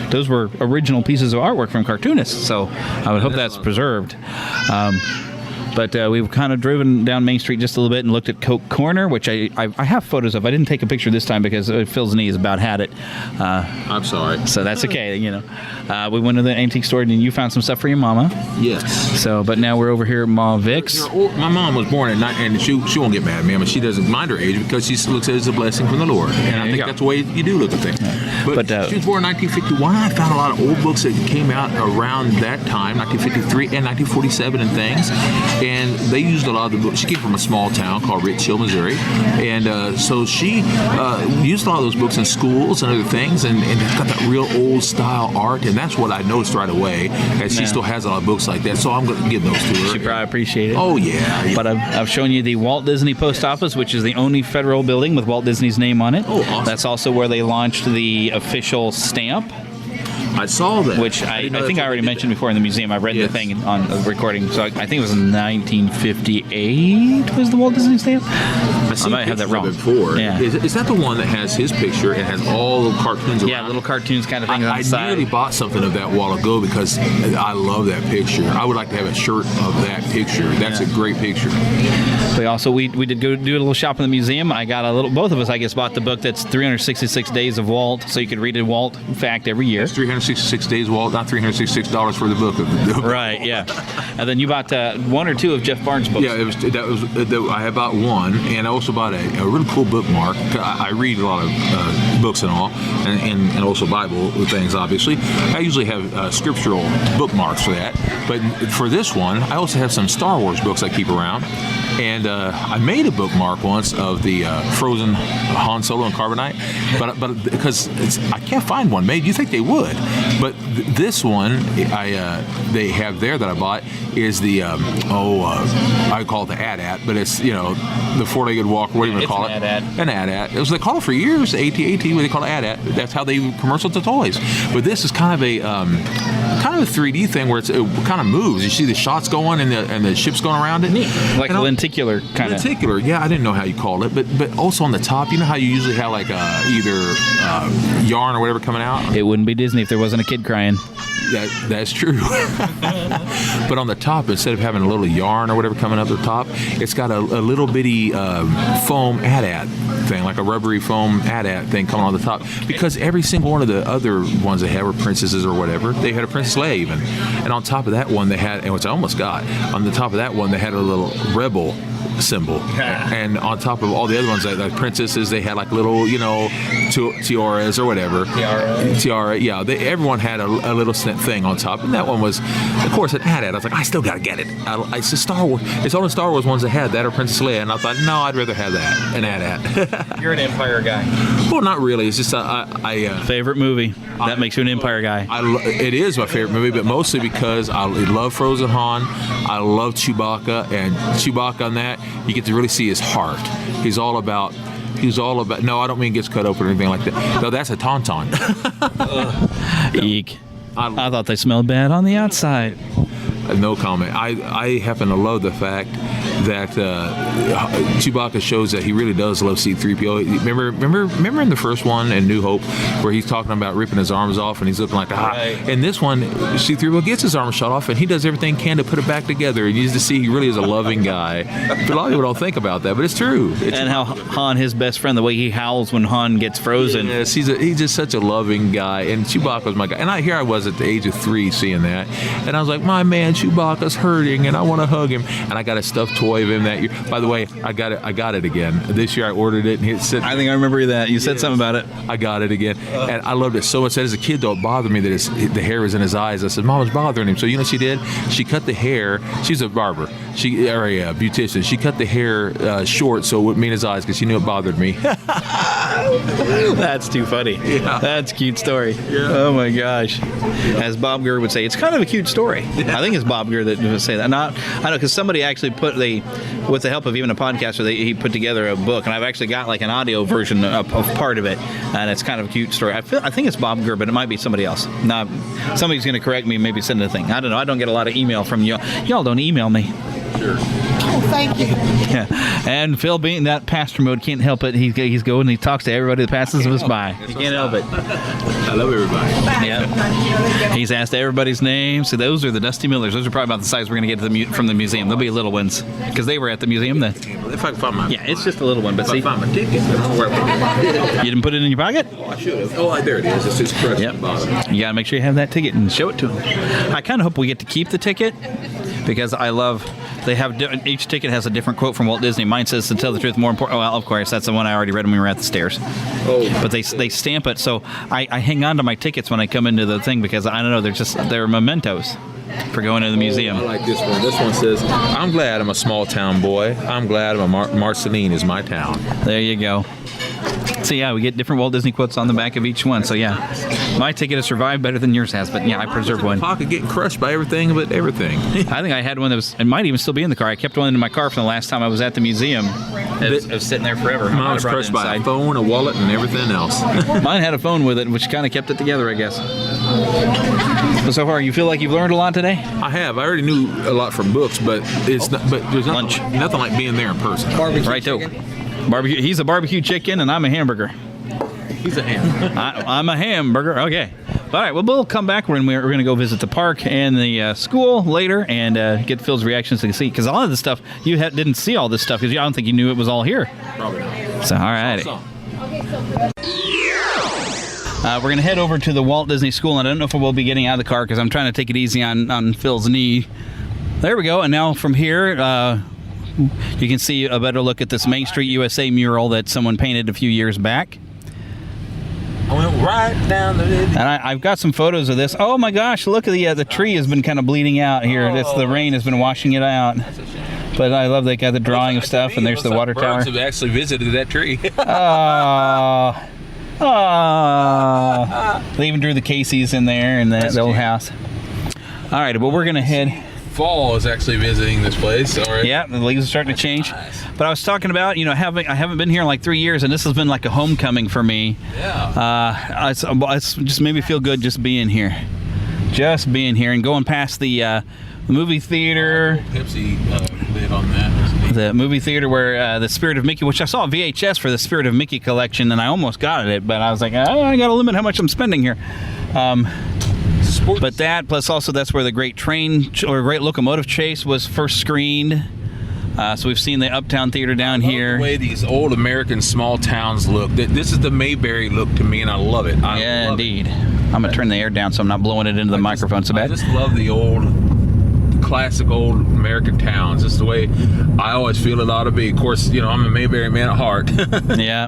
those were original pieces of artwork from cartoonists, so I would hope that's preserved. But we've kind of driven down Main Street just a little bit and looked at Coke Corner, which I have photos of. I didn't take a picture this time because Phil's knees about had it. I'm sorry. So that's okay, We went to the antique store, and you found some stuff for your mama. Yes. So, but now we're over here at Ma Vic's. My mom was born at 9, and she won't get mad at me. But she doesn't mind her age because she looks at it as a blessing from the Lord. And I think that's the way you do look at things. But she was born in 1951. I found a lot of old books that came out around that time, 1953 and 1947 and things. And they used a lot of the books. She came from a small town called Rich Hill, Missouri. And so she used a lot of those books in schools and other things. And it's got that real old style art. And that's what I noticed right away. And she still has a lot of books like that. So I'm going to give those to her. She probably appreciate it. Oh, yeah. But I've shown you the Walt Disney Post Office, which is the only federal building with Walt Disney's name on it. Oh, awesome. That's also where they launched the official stamp. I saw that. Which I think I already mentioned before in the museum. I read the thing on the recording. So I think it was in 1958 was the Walt Disney stamp. I might have that wrong. Before. Yeah. Is that the one that has his picture and has all the cartoons around? Yeah, little cartoons kind of things on the side. I nearly bought something of that a while ago because I love that picture. I would like to have a shirt of that picture. That's a great picture. We did go do a little shop in the museum. I got both of us, I guess, bought the book that's 366 Days of Walt, so you could read a Walt fact every year. That's 366 Days Walt, not $366 for the book. Right, yeah. And then you bought one or two of Jeff Barnes' books. Yeah, I bought one, and I also bought a really cool bookmark. I read a lot of books and all, and also Bible things, obviously. I usually have scriptural bookmarks for that. But for this one, I also have some Star Wars books I keep around. And I made a bookmark once of the Frozen Han Solo and Carbonite, but because I can't find one made. You think they would, but this one they have there that I bought is the I call it the AT-AT, but it's the four-legged walker. What do you want to call it? An AT-AT. It was they call it for years. AT-AT. What they call it AT-AT. That's how they commercial to toys. But this is kind of a 3D thing where it kind of moves. You see the shots going and the ships going around it. Neat. Like a lenticular kind of. Lenticular, yeah. I didn't know how you called it, but also on the top, you know how you usually have like either yarn or whatever coming out. It wouldn't be Disney if there wasn't a kid crying. That's true. But on the top, instead of having a little yarn or whatever coming up the top, it's got a little bitty foam AT-AT thing, like a rubbery foam AT-AT thing coming on the top. Because every single one of the other ones they had were princesses or whatever. They had a Princess Leia even. And on top of that one, they had, and which I almost got, on the top of that one, they had a little rebel symbol. And on top of all the other ones, like princesses, they had like little, tiaras or whatever. Tiara, yeah. Everyone had a little thing on top, and that one was, of course, an AT-AT. I was like, I still gotta get it. It's a Star Wars. It's only Star Wars ones that had that or Princess Leia, and I thought, no, I'd rather have that, an AT-AT. You're an Empire guy. Well, not really. It's just favorite movie that makes you an Empire guy. It is my favorite movie, but mostly because I love Frozen Han. I love Chewbacca, and Chewbacca on that, you get to really see his heart. He's all about. No, I don't mean gets cut open or anything like that. No, that's a tauntaun. Eek. I thought they smelled bad on the outside. No comment. I happen to love the fact that Chewbacca shows that he really does love C-3PO. Remember in the first one in New Hope where he's talking about ripping his arms off and he's looking like In this one, C-3PO gets his arms shot off and he does everything he can to put it back together. And you just see he really is a loving guy. But a lot of people don't think about that, but it's true. And how Han, his best friend, the way he howls when Han gets frozen. Yes, he's just such a loving guy. And Chewbacca was my guy. And here I was at the age of 3 seeing that. And I was like, my man, Chewbacca's hurting and I want to hug him. And I got a stuffed toy of him that year. By the way, I got it again. This year I ordered it and I think I remember that. You said something about it. I got it again. And I loved it so much that as a kid, though, it bothered me that the hair was in his eyes. I said, Mom, it's bothering him. So you know what she did? She cut the hair. She's a barber. Or a beautician. She cut the hair short so it wouldn't meet his eyes because she knew it bothered me. That's too funny. Yeah. That's a cute story. Yeah. Oh my gosh. As Bob Gurr would say, it's kind of a cute story. I think it's Bob Gurr that would say that. I know because somebody actually with the help of even a podcaster, he put together a book, and I've actually got like an audio version of part of it, and it's kind of a cute story. I think it's Bob Gurr, but it might be somebody else. Now, somebody's going to correct me, maybe send a thing. I don't know. I don't get a lot of email from you. Y'all don't email me. Sure. Oh, thank you. Yeah. And Phil, being that pastor mode, can't help it. He's going and he talks to everybody that passes us by. He can't help it. I love everybody. Yeah. He's asked everybody's name. So those are the Dusty Millers. Those are probably about the size we're going to get from the museum. They'll be little ones because they were at the museum then. If I can find my... Yeah, it's just a little one. But if I find my ticket, I don't know where I put it. You didn't put it in your pocket? Oh, I should have. Oh, there it is. It's just crushed at the bottom. You got to make sure you have that ticket and show it to him. I kind of hope we get to keep the ticket because I love... They have each ticket has a different quote from Walt Disney. Mine says, "To tell the truth, more important." Well, of course, that's the one I already read when we were at the stairs. Oh. But they stamp it, so I hang on to my tickets when I come into the thing because I don't know, they're mementos for going to the museum. I like this one. This one says, "I'm glad I'm a small town boy. I'm glad Marceline is my town." There you go. So yeah, we get different Walt Disney quotes on the back of each one. So yeah, my ticket has survived better than yours has. But yeah, I preserved one. Pocket getting crushed by everything but everything. I think I had one that it might even still be in the car. I kept one in my car from the last time I was at the museum. It was sitting there forever. Mine was crushed by a phone, a wallet, and everything else. Mine had a phone with it, which kind of kept it together, I guess. So far, you feel like you've learned a lot today? I have. I already knew a lot from books, but there's nothing like being there in person. Barbecue right chicken. Barbecue. He's a barbecue chicken, and I'm a hamburger. He's a ham. I'm a hamburger. Okay. All right. Well, we'll come back when we're going to go visit the park and the school later and get Phil's reactions to see. Because a lot of the stuff, you didn't see all this stuff because I don't think you knew it was all here. Probably not. So, all right. We're going to head over to the Walt Disney School, and I don't know if we'll be getting out of the car because I'm trying to take it easy on Phil's knee. There we go. And now from here, you can see a better look at this Main Street USA mural that someone painted a few years back. I went right down the... And I've got some photos of this. Oh my gosh, look at the tree has been kind of bleeding out here. The rain has been washing it out. But I love they got the drawing of stuff, and there's the water tower. Birds have actually visited that tree. They even drew the Casey's in there and the old house. All right, but we're going to head... Fall is actually visiting this place. All right. Yeah, the leaves are starting to change. But I was talking about, I haven't been here in like 3 years, and this has been like a homecoming for me. Yeah. It's just made me feel good just being here. Just being here and going past the movie theater. Pepsi lid on that. The movie theater where the Spirit of Mickey, which I saw a VHS for the Spirit of Mickey collection, and I almost got it, but I was like, I got to limit how much I'm spending here. But that, plus also that's where the Great Locomotive Chase was first screened. So we've seen the Uptown Theater down here. The way these old American small towns look. This is the Mayberry look to me, and I love it. Indeed. I'm going to turn the air down so I'm not blowing it into the microphone so bad. I just love the old classic old American towns. It's the way I always feel it ought to be. Of course, I'm a Mayberry man at heart. Yeah.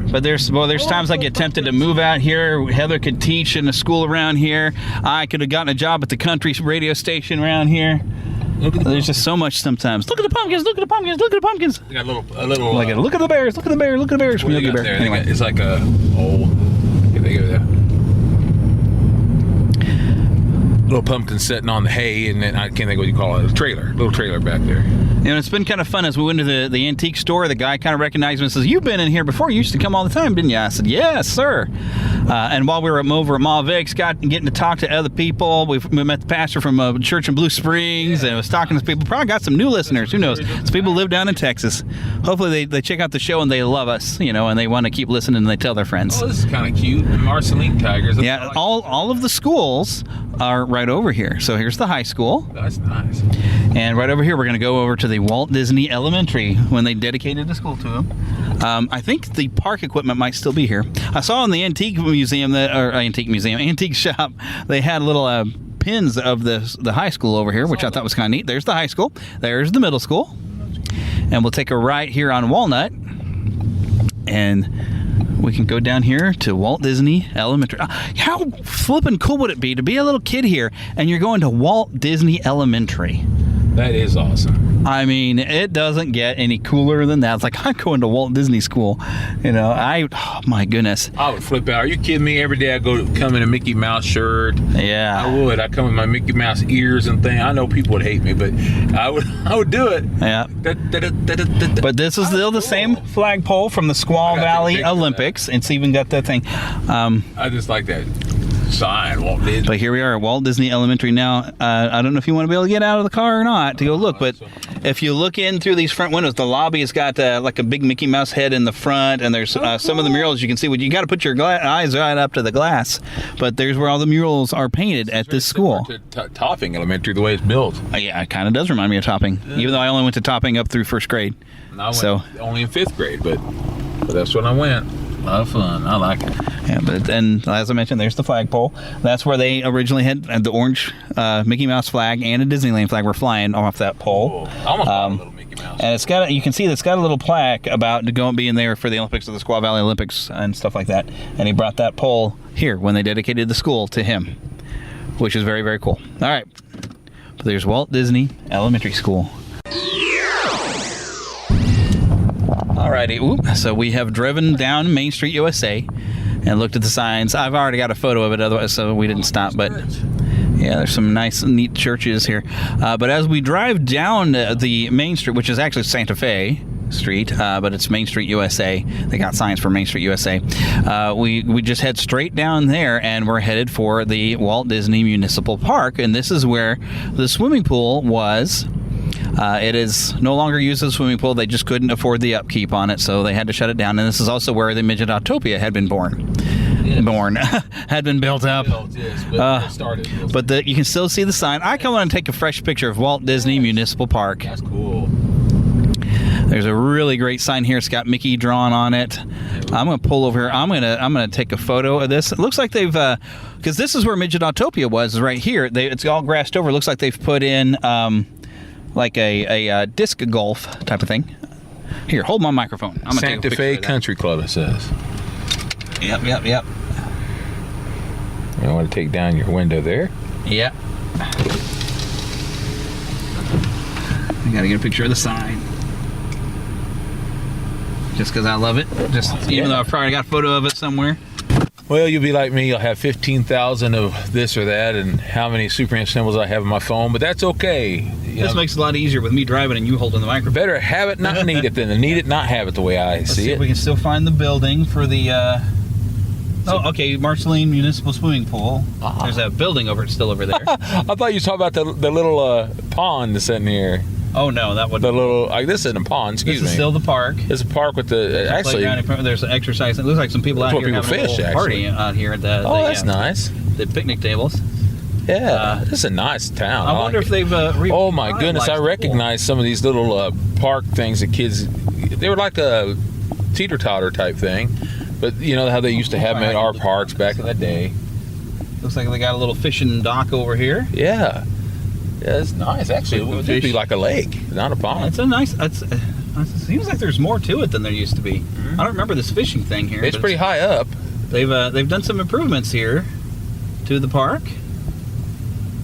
But there's times I get tempted to move out here. Heather could teach in a school around here. I could have gotten a job at the country radio station around here. There's just so much sometimes. Look at the pumpkins, look at the pumpkins, look at the pumpkins. They got a little look at the bears, look at the bears, look at the bears from Yogi Bear. Anyway. It's like a little pumpkin sitting on the hay, and then I can't think what you call it. A little trailer back there. It's been kind of fun as we went to the antique store. The guy kind of recognized me and says, "You've been in here before. You used to come all the time, didn't you?" I said, "Yes, sir." And while we were over at Ma Vic's, getting to talk to other people. We met the pastor from a church in Blue Springs, and was talking to people. Probably got some new listeners. Who knows? Some people live down in Texas. Hopefully they check out the show and they love us, and they want to keep listening and they tell their friends. Oh, this is kind of cute. The Marceline Tigers. Yeah, all of the schools are right over here. So here's the high school. That's nice. And right over here, we're going to go over to the Walt Disney Elementary when they dedicated the school to him. I think the park equipment might still be here. I saw in the antique shop, they had little pins of the high school over here, which I thought was kind of neat. There's the high school. There's the middle school. And we'll take a right here on Walnut. And we can go down here to Walt Disney Elementary. How flippin' cool would it be to be a little kid here and you're going to Walt Disney Elementary? That is awesome. I mean, it doesn't get any cooler than that. It's like, I'm going to Walt Disney School. Oh my goodness. I would flip out. Are you kidding me? Every day I come in a Mickey Mouse shirt. Yeah. I would. I come with my Mickey Mouse ears and thing. I know people would hate me, but I would do it. Yeah. But this is still the same flagpole from the Squaw Valley Olympics. It's even got that thing. I just like that sign, Walt Disney. But here we are at Walt Disney Elementary now. I don't know if you want to be able to get out of the car or not to go look, but if you look in through these front windows, the lobby has got like a big Mickey Mouse head in the front, and there's some of the murals you can see. You got to put your eyes right up to the glass, but there's where all the murals are painted at this school. To Topping Elementary, the way it's built. Yeah, it kind of does remind me of Topping, even though I only went to Topping up through first grade. I went only in 5th grade, but that's when I went. A lot of fun. I like it. Yeah, and as I mentioned, there's the flagpole. That's where they originally had the orange Mickey Mouse flag and a Disneyland flag were flying off that pole. I almost bought a little Mickey Mouse. And you can see it's got a little plaque about being there for the Olympics of the Squaw Valley Olympics and stuff like that. And he brought that pole here when they dedicated the school to him, which is very, very cool. All right. But there's Walt Disney Elementary School. Alrighty, so we have driven down Main Street, USA, and looked at the signs. I've already got a photo of it, otherwise, so we didn't stop. But yeah, there's some nice, neat churches here. But as we drive down the Main Street, which is actually Santa Fe Street, but it's Main Street, USA. They got signs for Main Street, USA. We just head straight down there, and we're headed for the Walt Disney Municipal Park, and this is where the swimming pool was. It is no longer used as a swimming pool. They just couldn't afford the upkeep on it, so they had to shut it down. And this is also where the Midgetopia had been born. Yes. Had been built up. But you can still see the sign. I come on and take a fresh picture of Walt Disney Municipal Park. That's cool. There's a really great sign here. It's got Mickey drawn on it. I'm going to pull over here. I'm going to take a photo of this. It looks like they've, because this is where Midgetopia was, right here. It's all grassed over. It looks like they've put in like a disc golf type of thing. Here, hold my microphone. I'm gonna Santa Fe Country Club, it says. Yep. You want to take down your window there? Yep. I gotta get a picture of the sign. Just because I love it. Even though I've probably got a photo of it somewhere. Well, you'll be like me. You'll have 15,000 of this or that, and how many Super Ant symbols I have on my phone, but that's okay. This makes it a lot easier with me driving and you holding the microphone. Better have it, not need it, than to need it, not have it, the way I see it. If we can still find the building for the... okay, Marceline Municipal Swimming Pool. There's a building still over there. I thought you were talking about the little pond that's in here. Oh, no, that would... this isn't a pond, excuse me. This is still the park. It's a park with the... Actually... There's an exercise. It looks like some people out here having a little party out here at the... that's nice. The picnic tables. Yeah, this is a nice town. I wonder if they've... oh, my goodness, I recognize some of these little park things that kids... They were like a teeter-totter type thing. But you know how they used to have them at our parks back in the day. Looks like they got a little fishing dock over here. Yeah. Yeah, it's nice. Actually, it would just be like a lake, not a pond. It's a nice. It seems like there's more to it than there used to be. I don't remember this fishing thing here. It's pretty high up. They've done some improvements here to the park.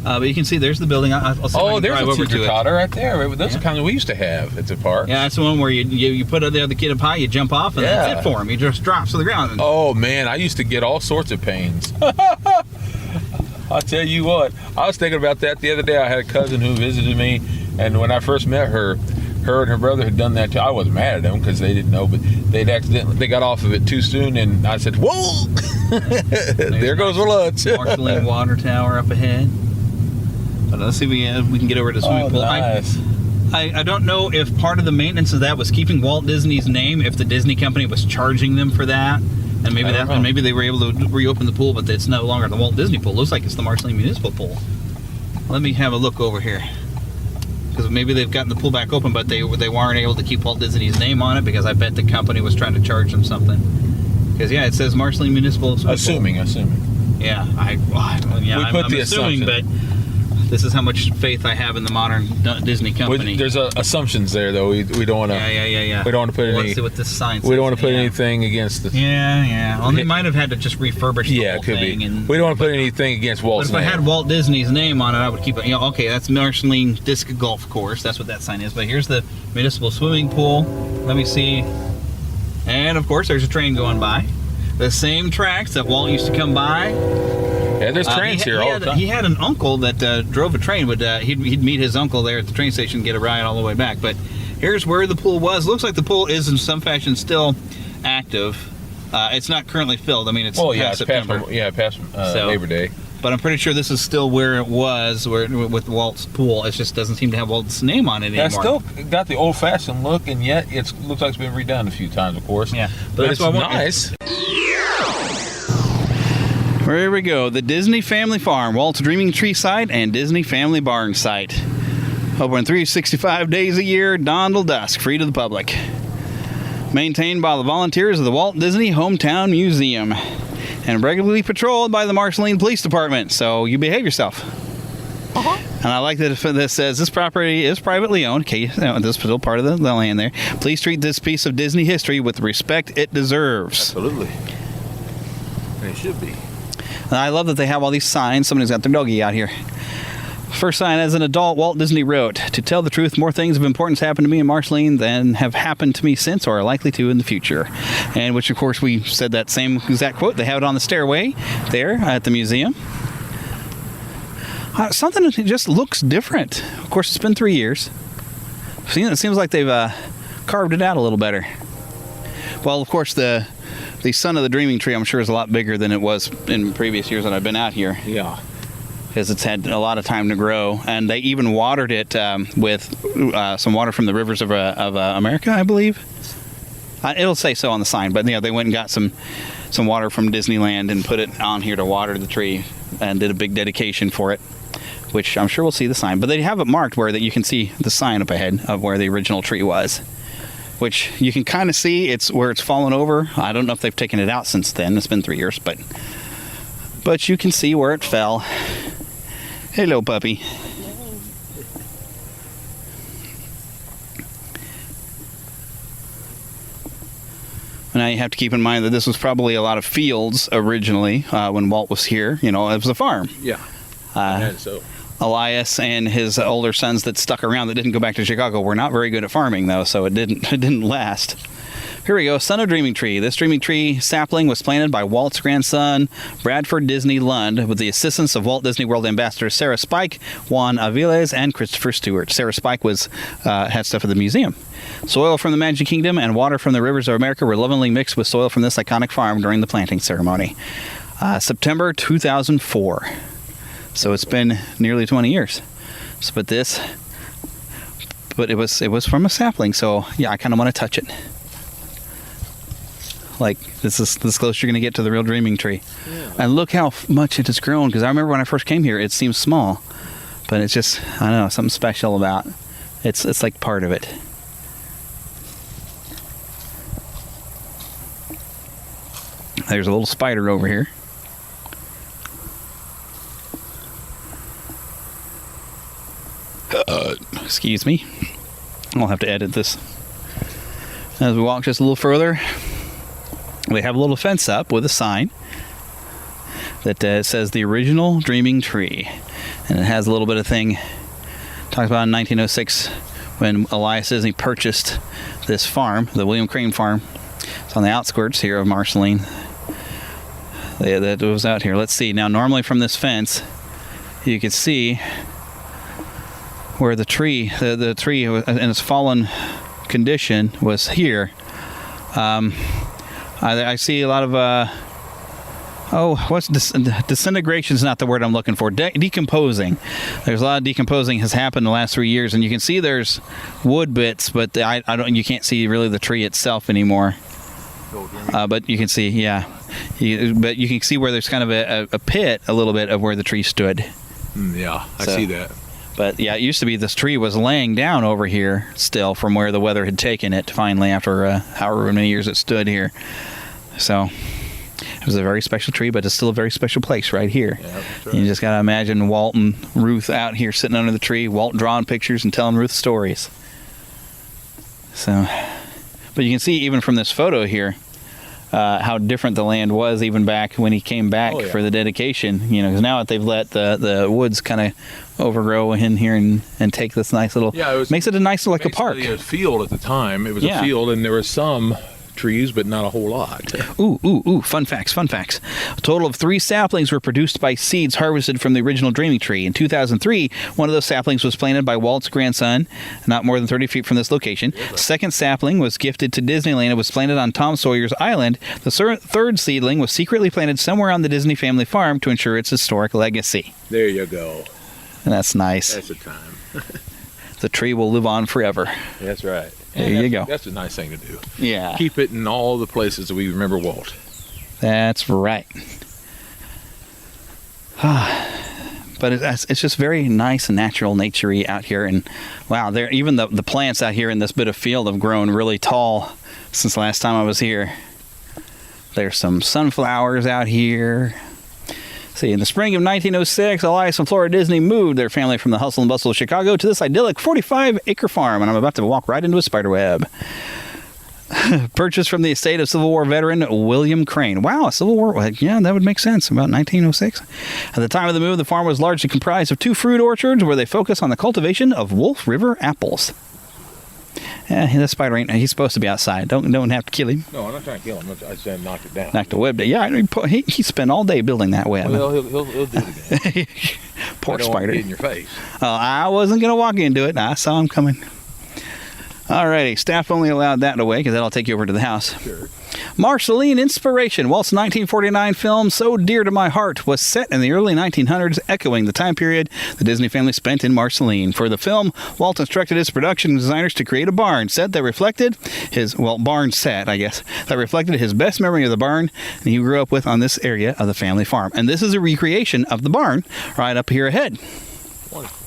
But you can see there's the building. I'll see if I can there's drive a over to it. teeter-totter right there. Those are kind of we used to have at the park. Yeah, that's the one where you put the other kid up high, you jump off, and that's it for him. He just drops to the ground. Oh man, I used to get all sorts of pains. I'll tell you what. I was thinking about that the other day. I had a cousin who visited me, and when I first met her and her brother had done that too. I wasn't mad at them because they didn't know, but they got off of it too soon, and I said, "Whoa, there goes our lunch." Marceline water tower up ahead. But let's see if we can get over to the swimming pool. Nice. I don't know if part of the maintenance of that was keeping Walt Disney's name, if the Disney company was charging them for that, and maybe they were able to reopen the pool, but it's no longer the Walt Disney pool. It looks like it's the Marceline Municipal Pool. Let me have a look over here, because maybe they've gotten the pool back open, but they weren't able to keep Walt Disney's name on it because I bet the company was trying to charge them something. Because it says Marceline Municipal. Assuming. Yeah, I'm assuming, but this is how much faith I have in the modern Disney company. There's assumptions there, though. We don't want to. Yeah. We don't want to put any. Let's see what this sign says. We don't want to put anything against the. Yeah. Well, they might have had to just refurbish the whole could thing. be. We don't want to put anything against Walt's name. But if I had Walt Disney's name on it, I would keep it. Okay, that's Marceline Disc Golf Course. That's what that sign is. But here's the municipal swimming pool. Let me see. And of course, there's a train going by. The same tracks that Walt used to come by. Yeah, there's trains here all the time. He had an uncle that drove a train. He'd meet his uncle there at the train station and get a ride all the way back. But here's where the pool was. Looks like the pool is in some fashion still active. It's not currently filled. I mean, it's past September. Past Labor Day. But I'm pretty sure this is still where it was, with Walt's pool. It just doesn't seem to have Walt's name on it anymore. It's still got the old-fashioned look, and yet it looks like it's been redone a few times, of course. Yeah, but it's nice. Here we go. The Disney Family Farm, Walt's Dreaming Tree site, and Disney Family Barn site. Open 365 days a year, dawn till dusk, free to the public. Maintained by the volunteers of the Walt Disney Hometown Museum, and regularly patrolled by the Marceline Police Department. So you behave yourself. And I like that this says this property is privately owned. Okay, this is still part of the land there. Please treat this piece of Disney history with the respect it deserves. Absolutely. And it should be. And I love that they have all these signs. Somebody's got their doggy out here. First sign, as an adult, Walt Disney wrote, "To tell the truth, more things of importance happened to me in Marceline than have happened to me since or are likely to in the future." And which, of course, we said that same exact quote. They have it on the stairway there at the museum. Something that just looks different. Of course, it's been 3 years. It seems like they've carved it out a little better. Well, of course, the Son of the Dreaming Tree, I'm sure, is a lot bigger than it was in previous years that I've been out here. Yeah. Because it's had a lot of time to grow. And they even watered it with some water from the rivers of America, I believe. It'll say so on the sign. But, they went and got some water from Disneyland and put it on here to water the tree and did a big dedication for it, which I'm sure we'll see the sign. But they have it marked where that you can see the sign up ahead of where the original tree was, which you can kind of see it's where it's fallen over. I don't know if they've taken it out since then. It's been 3 years, but you can see where it fell. Hello, puppy. Now you have to keep in mind that this was probably a lot of fields originally when Walt was here. It was a farm. Yeah. So Elias and his older sons that stuck around that didn't go back to Chicago were not very good at farming, though, so it didn't last. Here we go, Son of Dreaming Tree. This Dreaming Tree sapling was planted by Walt's grandson, Bradford Disney Lund, with the assistance of Walt Disney World Ambassador Sarah Spike, Juan Aviles, and Christopher Stewart. Sarah Spike had stuff at the museum. Soil from the Magic Kingdom and water from the rivers of America were lovingly mixed with soil from this iconic farm during the planting ceremony. September 2004. So it's been nearly 20 years. But it was from a sapling, so yeah, I kind of want to touch it. Like, this is this close you're going to get to the real Dreaming Tree. Yeah. And look how much it has grown, because I remember when I first came here, it seemed small. But it's just, I don't know, something special about it. It's like part of it. There's a little spider over here. Excuse me. I'll have to edit this. As we walk just a little further, we have a little fence up with a sign that says the original Dreaming Tree. And it has a little bit of thing talks about in 1906 when Elias Disney purchased this farm, the William Crane farm. It's on the outskirts here of Marceline. That was out here. Let's see. Now, normally from this fence, you can see where the tree in its fallen condition was here. I see a lot of disintegration is not the word I'm looking for. Decomposing. There's a lot of decomposing has happened in the last 3 years, and you can see there's wood bits, but you can't see really the tree itself anymore. But you can see, yeah. But you can see where there's kind of a pit, a little bit of where the tree stood. Yeah, I see that. But yeah, it used to be this tree was laying down over here still from where the weather had taken it finally after however many years it stood here. So it was a very special tree, but it's still a very special place right here. Yeah, that's right. You just got to imagine Walt and Ruth out here sitting under the tree, Walt drawing pictures and telling Ruth stories. So, but you can see even from this photo here, how different the land was even back when he came back for the dedication. Because now they've let the woods kind of overgrow in here and take this nice little. Yeah, makes it a nice like a park. A field at the time. It was a field, and there were some trees, but not a whole lot. Ooh! Fun facts. A total of 3 saplings were produced by seeds harvested from the original Dreaming Tree. In 2003, one of those saplings was planted by Walt's grandson, not more than 30 feet from this location. Second sapling was gifted to Disneyland. It was planted on Tom Sawyer's Island. The third seedling was secretly planted somewhere on the Disney family farm to ensure its historic legacy. There you go. And that's nice. That's the time. The tree will live on forever. That's right. There you go. That's a nice thing to do. Yeah. Keep it in all the places that we remember Walt. That's right. But it's just very nice and natural nature-y out here. And wow, even the plants out here in this bit of field have grown really tall since the last time I was here. There's some sunflowers out here. See, in the spring of 1906, Elias and Flora Disney moved their family from the hustle and bustle of Chicago to this idyllic 45-acre farm, and I'm about to walk right into a spider web. Purchased from the estate of Civil War veteran William Crane. Wow, Civil War, yeah, that would make sense, about 1906. At the time of the move, the farm was largely comprised of 2 fruit orchards where they focus on the cultivation of Wolf River apples. Yeah, that spider he's supposed to be outside. Don't have to kill him. No, I'm not trying to kill him. I said knock it down. Knock the web down. Yeah, he spent all day building that web. Well, he'll do it again. Poor spider. I don't want to get in your face. I wasn't going to walk into it. I saw him coming. Alrighty, staff only allowed that away because that'll take you over to the house. Sure. Marceline Inspiration. Walt's 1949 film, So Dear to My Heart, was set in the early 1900s, echoing the time period the Disney family spent in Marceline. For the film, Walt instructed his production designers to create a barn set that reflected barn set, I guess, that reflected his best memory of the barn and he grew up with on this area of the family farm. And this is a recreation of the barn right up here ahead. Wonderful.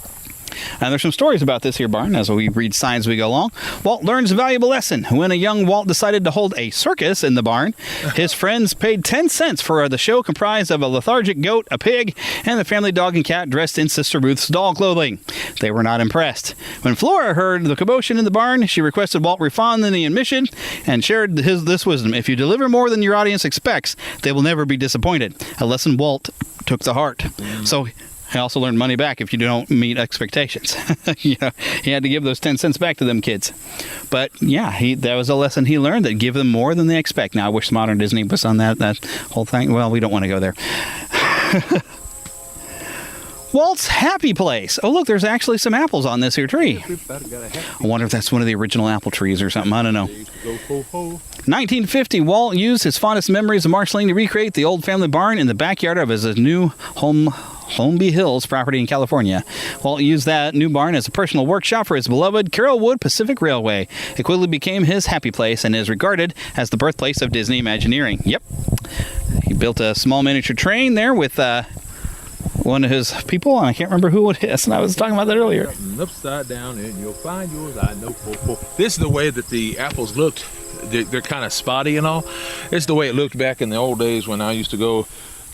And there's some stories about this here barn as we read signs as we go along. Walt learns a valuable lesson. When a young Walt decided to hold a circus in the barn, his friends paid 10 cents for the show comprised of a lethargic goat, a pig, and the family dog and cat dressed in Sister Ruth's doll clothing. They were not impressed. When Flora heard the commotion in the barn, she requested Walt refund the admission and shared this wisdom. If you deliver more than your audience expects, they will never be disappointed. A lesson Walt took to heart. So I also learned money back if you don't meet expectations. He had to give those 10 cents back to them kids. But yeah, that was a lesson he learned, that give them more than they expect. Now, I wish modern Disney was on that whole thing. Well, we don't want to go there. Walt's Happy Place. Oh, look, there's actually some apples on this here tree. I wonder if that's one of the original apple trees or something. I don't know. 1950, Walt used his fondest memories of Marceline to recreate the old family barn in the backyard of his new Holmby Hills property in California. Walt used that new barn as a personal workshop for his beloved Carrollwood Pacific Railway. It quickly became his happy place and is regarded as the birthplace of Disney Imagineering. Yep. He built a small miniature train there with one of his people, and I can't remember who it is, and I was talking about that earlier. Upside down and you'll find yours. I know. This is the way that the apples looked. They're kind of spotty and all. It's the way it looked back in the old days when I used to go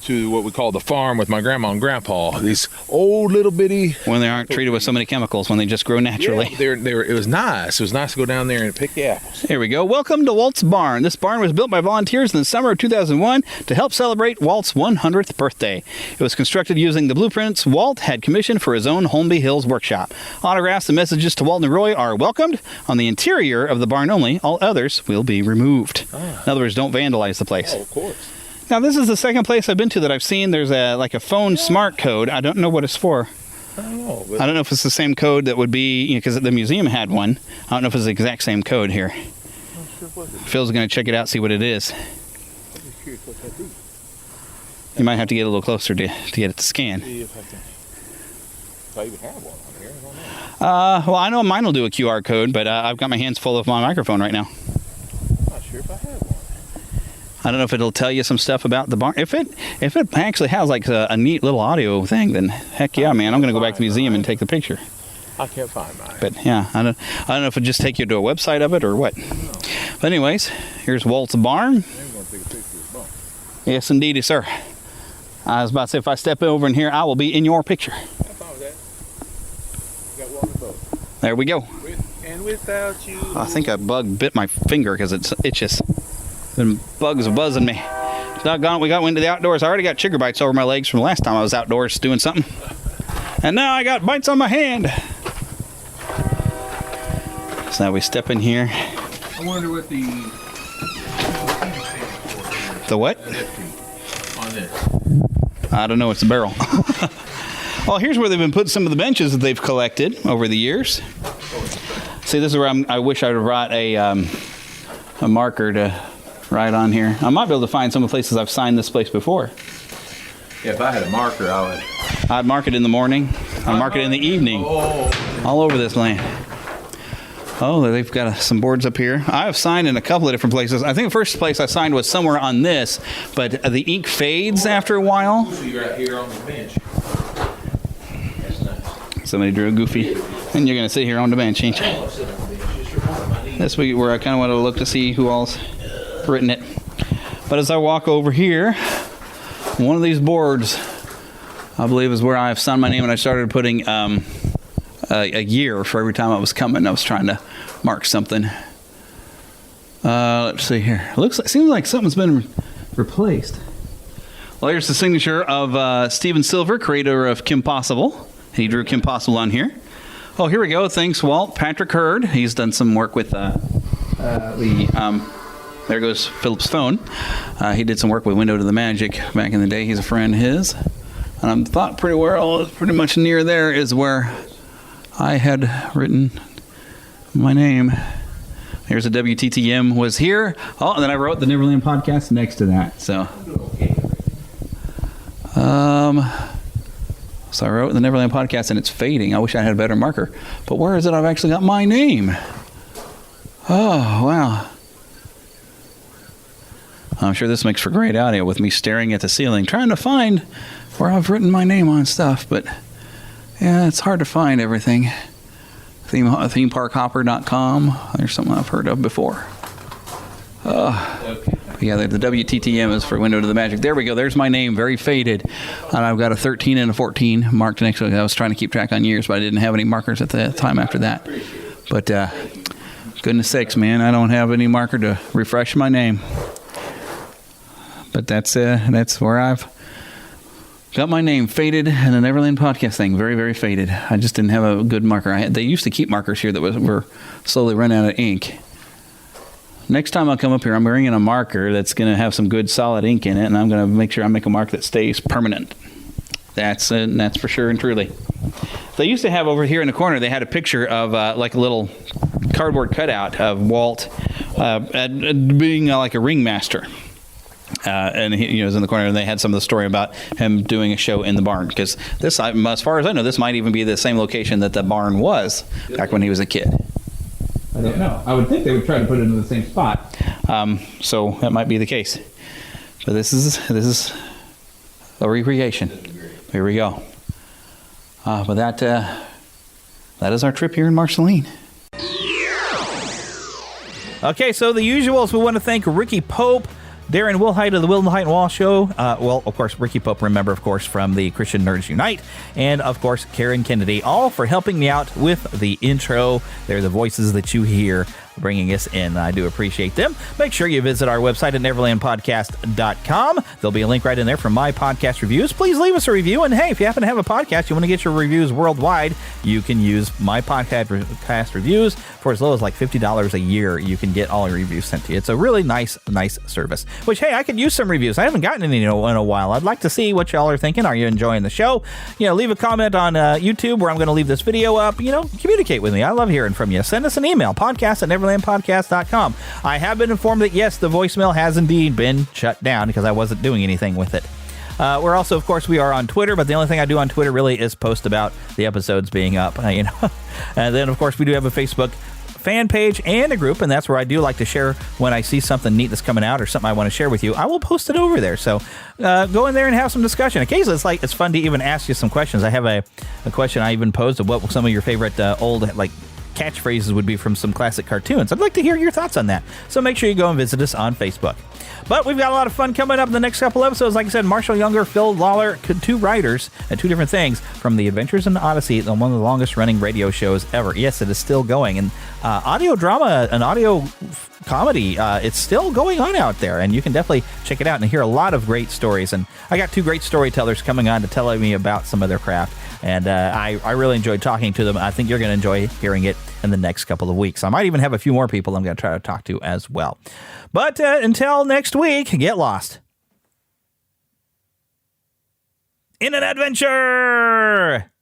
to what we call the farm with my grandma and grandpa. These old little bitty. When they aren't treated with so many chemicals, when they just grow naturally. Yeah, it was nice. It was nice to go down there and pick the apples. Here we go. Welcome to Walt's Barn. This barn was built by volunteers in the summer of 2001 to help celebrate Walt's 100th birthday. It was constructed using the blueprints Walt had commissioned for his own Holmby Hills workshop. Autographs and messages to Walt and Roy are welcomed. On the interior of the barn only, all others will be removed. In other words, don't vandalize the place. Oh, of course. Now, this is the second place I've been to that I've seen there's a phone smart code. I don't know what it's for. I don't know. But I don't know if it's the same code that would be, because the museum had one. I don't know if it's the exact same code here. Phil's going to check it out, see what it is. You might have to get a little closer to get it to scan. If I even have one on here, I don't know. Well, I know mine will do a QR code, but I've got my hands full of my microphone right now. I'm not sure if I have one. I don't know if it'll tell you some stuff about the barn. If it actually has like a neat little audio thing, then heck yeah, man, I'm going to go back to the museum and take the picture. I can't find mine. But yeah, I don't know if it'll just take you to a website of it or what. But anyways, here's Walt's barn. I'm going to take a picture of the barn. Yes, indeedy, sir. I was about to say, if I step over in here, I will be in your picture. I'm fine with that. Got one both. There we go. With and without you. I think a bug bit my finger because it itches. And bugs are buzzing me. Doggone it, we got into the outdoors. I already got chigger bites over my legs from the last time I was outdoors doing something. And now I got bites on my hand. So now we step in here. I wonder what the what? On this. I don't know. It's a barrel. Well, here's where they've been putting some of the benches that they've collected over the years. See, this is where I wish I would have brought a marker to write on here. I might be able to find some of the places I've signed this place before. Yeah, if I had a marker, I'd mark it in the morning. I'd mark it in the evening. All over this land. Oh, they've got some boards up here. I have signed in a couple of different places. I think the first place I signed was somewhere on this, but the ink fades after a while. So you're out here on the bench. That's nice. Somebody drew a goofy. And you're going to sit here on the bench, ain't you? That's where I kind of want to look to see who all's written it. But as I walk over here, one of these boards, I believe, is where I've signed my name, and I started putting a year for every time I was coming. I was trying to mark something. Let's see here. Seems like something's been replaced. Well, here's the signature of Steven Silver, creator of Kim Possible. He drew Kim Possible on here. Oh, here we go. Thanks, Walt. Patrick Hurd. He's done some work with there goes Philip's phone. He did some work with Window to the Magic back in the day. He's a friend of his. And I thought pretty much near there is where I had written my name. Here's a WTTM was here. Oh, and then I wrote the Neverland podcast next to that. So I wrote the Neverland podcast, and it's fading. I wish I had a better marker. But where is it? I've actually got my name. Oh, wow. I'm sure this makes for great audio with me staring at the ceiling, trying to find where I've written my name on stuff. But, yeah, it's hard to find everything. Themeparkhopper.com. There's something I've heard of before. Yeah, the WTTM is for Window to the Magic. There we go. There's my name, very faded. And I've got a 13 and a 14 marked next to it. I was trying to keep track on years, but I didn't have any markers at the time after that. But goodness sakes, man, I don't have any marker to refresh my name. But that's where I've got my name faded in the Neverland podcast thing. Very, very faded. I just didn't have a good marker. They used to keep markers here that were slowly running out of ink. Next time I come up here, I'm bringing a marker that's going to have some good solid ink in it, and I'm going to make sure I make a mark that stays permanent. That's for sure and truly. They used to have over here in the corner, they had a picture of like a little cardboard cutout of Walt being like a ringmaster. And he was in the corner, and they had some of the story about him doing a show in the barn. Because this, as far as I know, this might even be the same location that the barn was back when he was a kid. I don't know. I would think they would try to put it in the same spot. So that might be the case. But this is a recreation. Here we go. But that is our trip here in Marceline. Okay, so the usuals. We want to thank Ricky Pope Darren Wilhite of the Wilhite and Wall Show. Well, of course, Ricky Pope, remember, of course, from the Christian Nerds Unite. And, of course, Karen Kennedy, all for helping me out with the intro. They're the voices that you hear bringing us in. I do appreciate them. Make sure you visit our website at neverlandpodcast.com. There'll be a link right in there for my podcast reviews. Please leave us a review. And hey, if you happen to have a podcast, you want to get your reviews worldwide, you can use my podcast reviews for as low as like $50 a year. You can get all your reviews sent to you. It's a really nice service, which, hey, I could use some reviews. I haven't gotten any in a while. I'd like to see what y'all are thinking. Are you enjoying the show? Leave a comment on YouTube where I'm going to leave this video up. Communicate with me. I love hearing from you. Send us an email, podcast@neverlandpodcast.com. I have been informed that, yes, the voicemail has indeed been shut down because I wasn't doing anything with it. We're also, of course, we are on Twitter, but the only thing I do on Twitter really is post about the episodes being up, And then, of course, we do have a Facebook fan page and a group, and that's where I do like to share when I see something neat that's coming out or something I want to share with you. I will post it over there. So go in there and have some discussion. Occasionally, it's fun to even ask you some questions. I have a question I even posed of what some of your favorite old catchphrases would be from some classic cartoons. I'd like to hear your thoughts on that. So make sure you go and visit us on Facebook. But we've got a lot of fun coming up in the next couple episodes. Like I said, Marshall Younger, Phil Lawler, two writers and two different things from The Adventures in Odyssey, one of the longest running radio shows ever. Yes, it is still going. And audio drama and audio comedy, it's still going on out there. And you can definitely check it out and hear a lot of great stories. And I got two great storytellers coming on to tell me about some of their craft. And I really enjoyed talking to them. I think you're going to enjoy hearing it in the next couple of weeks. I might even have a few more people I'm going to try to talk to as well. But until next week, get lost in an adventure!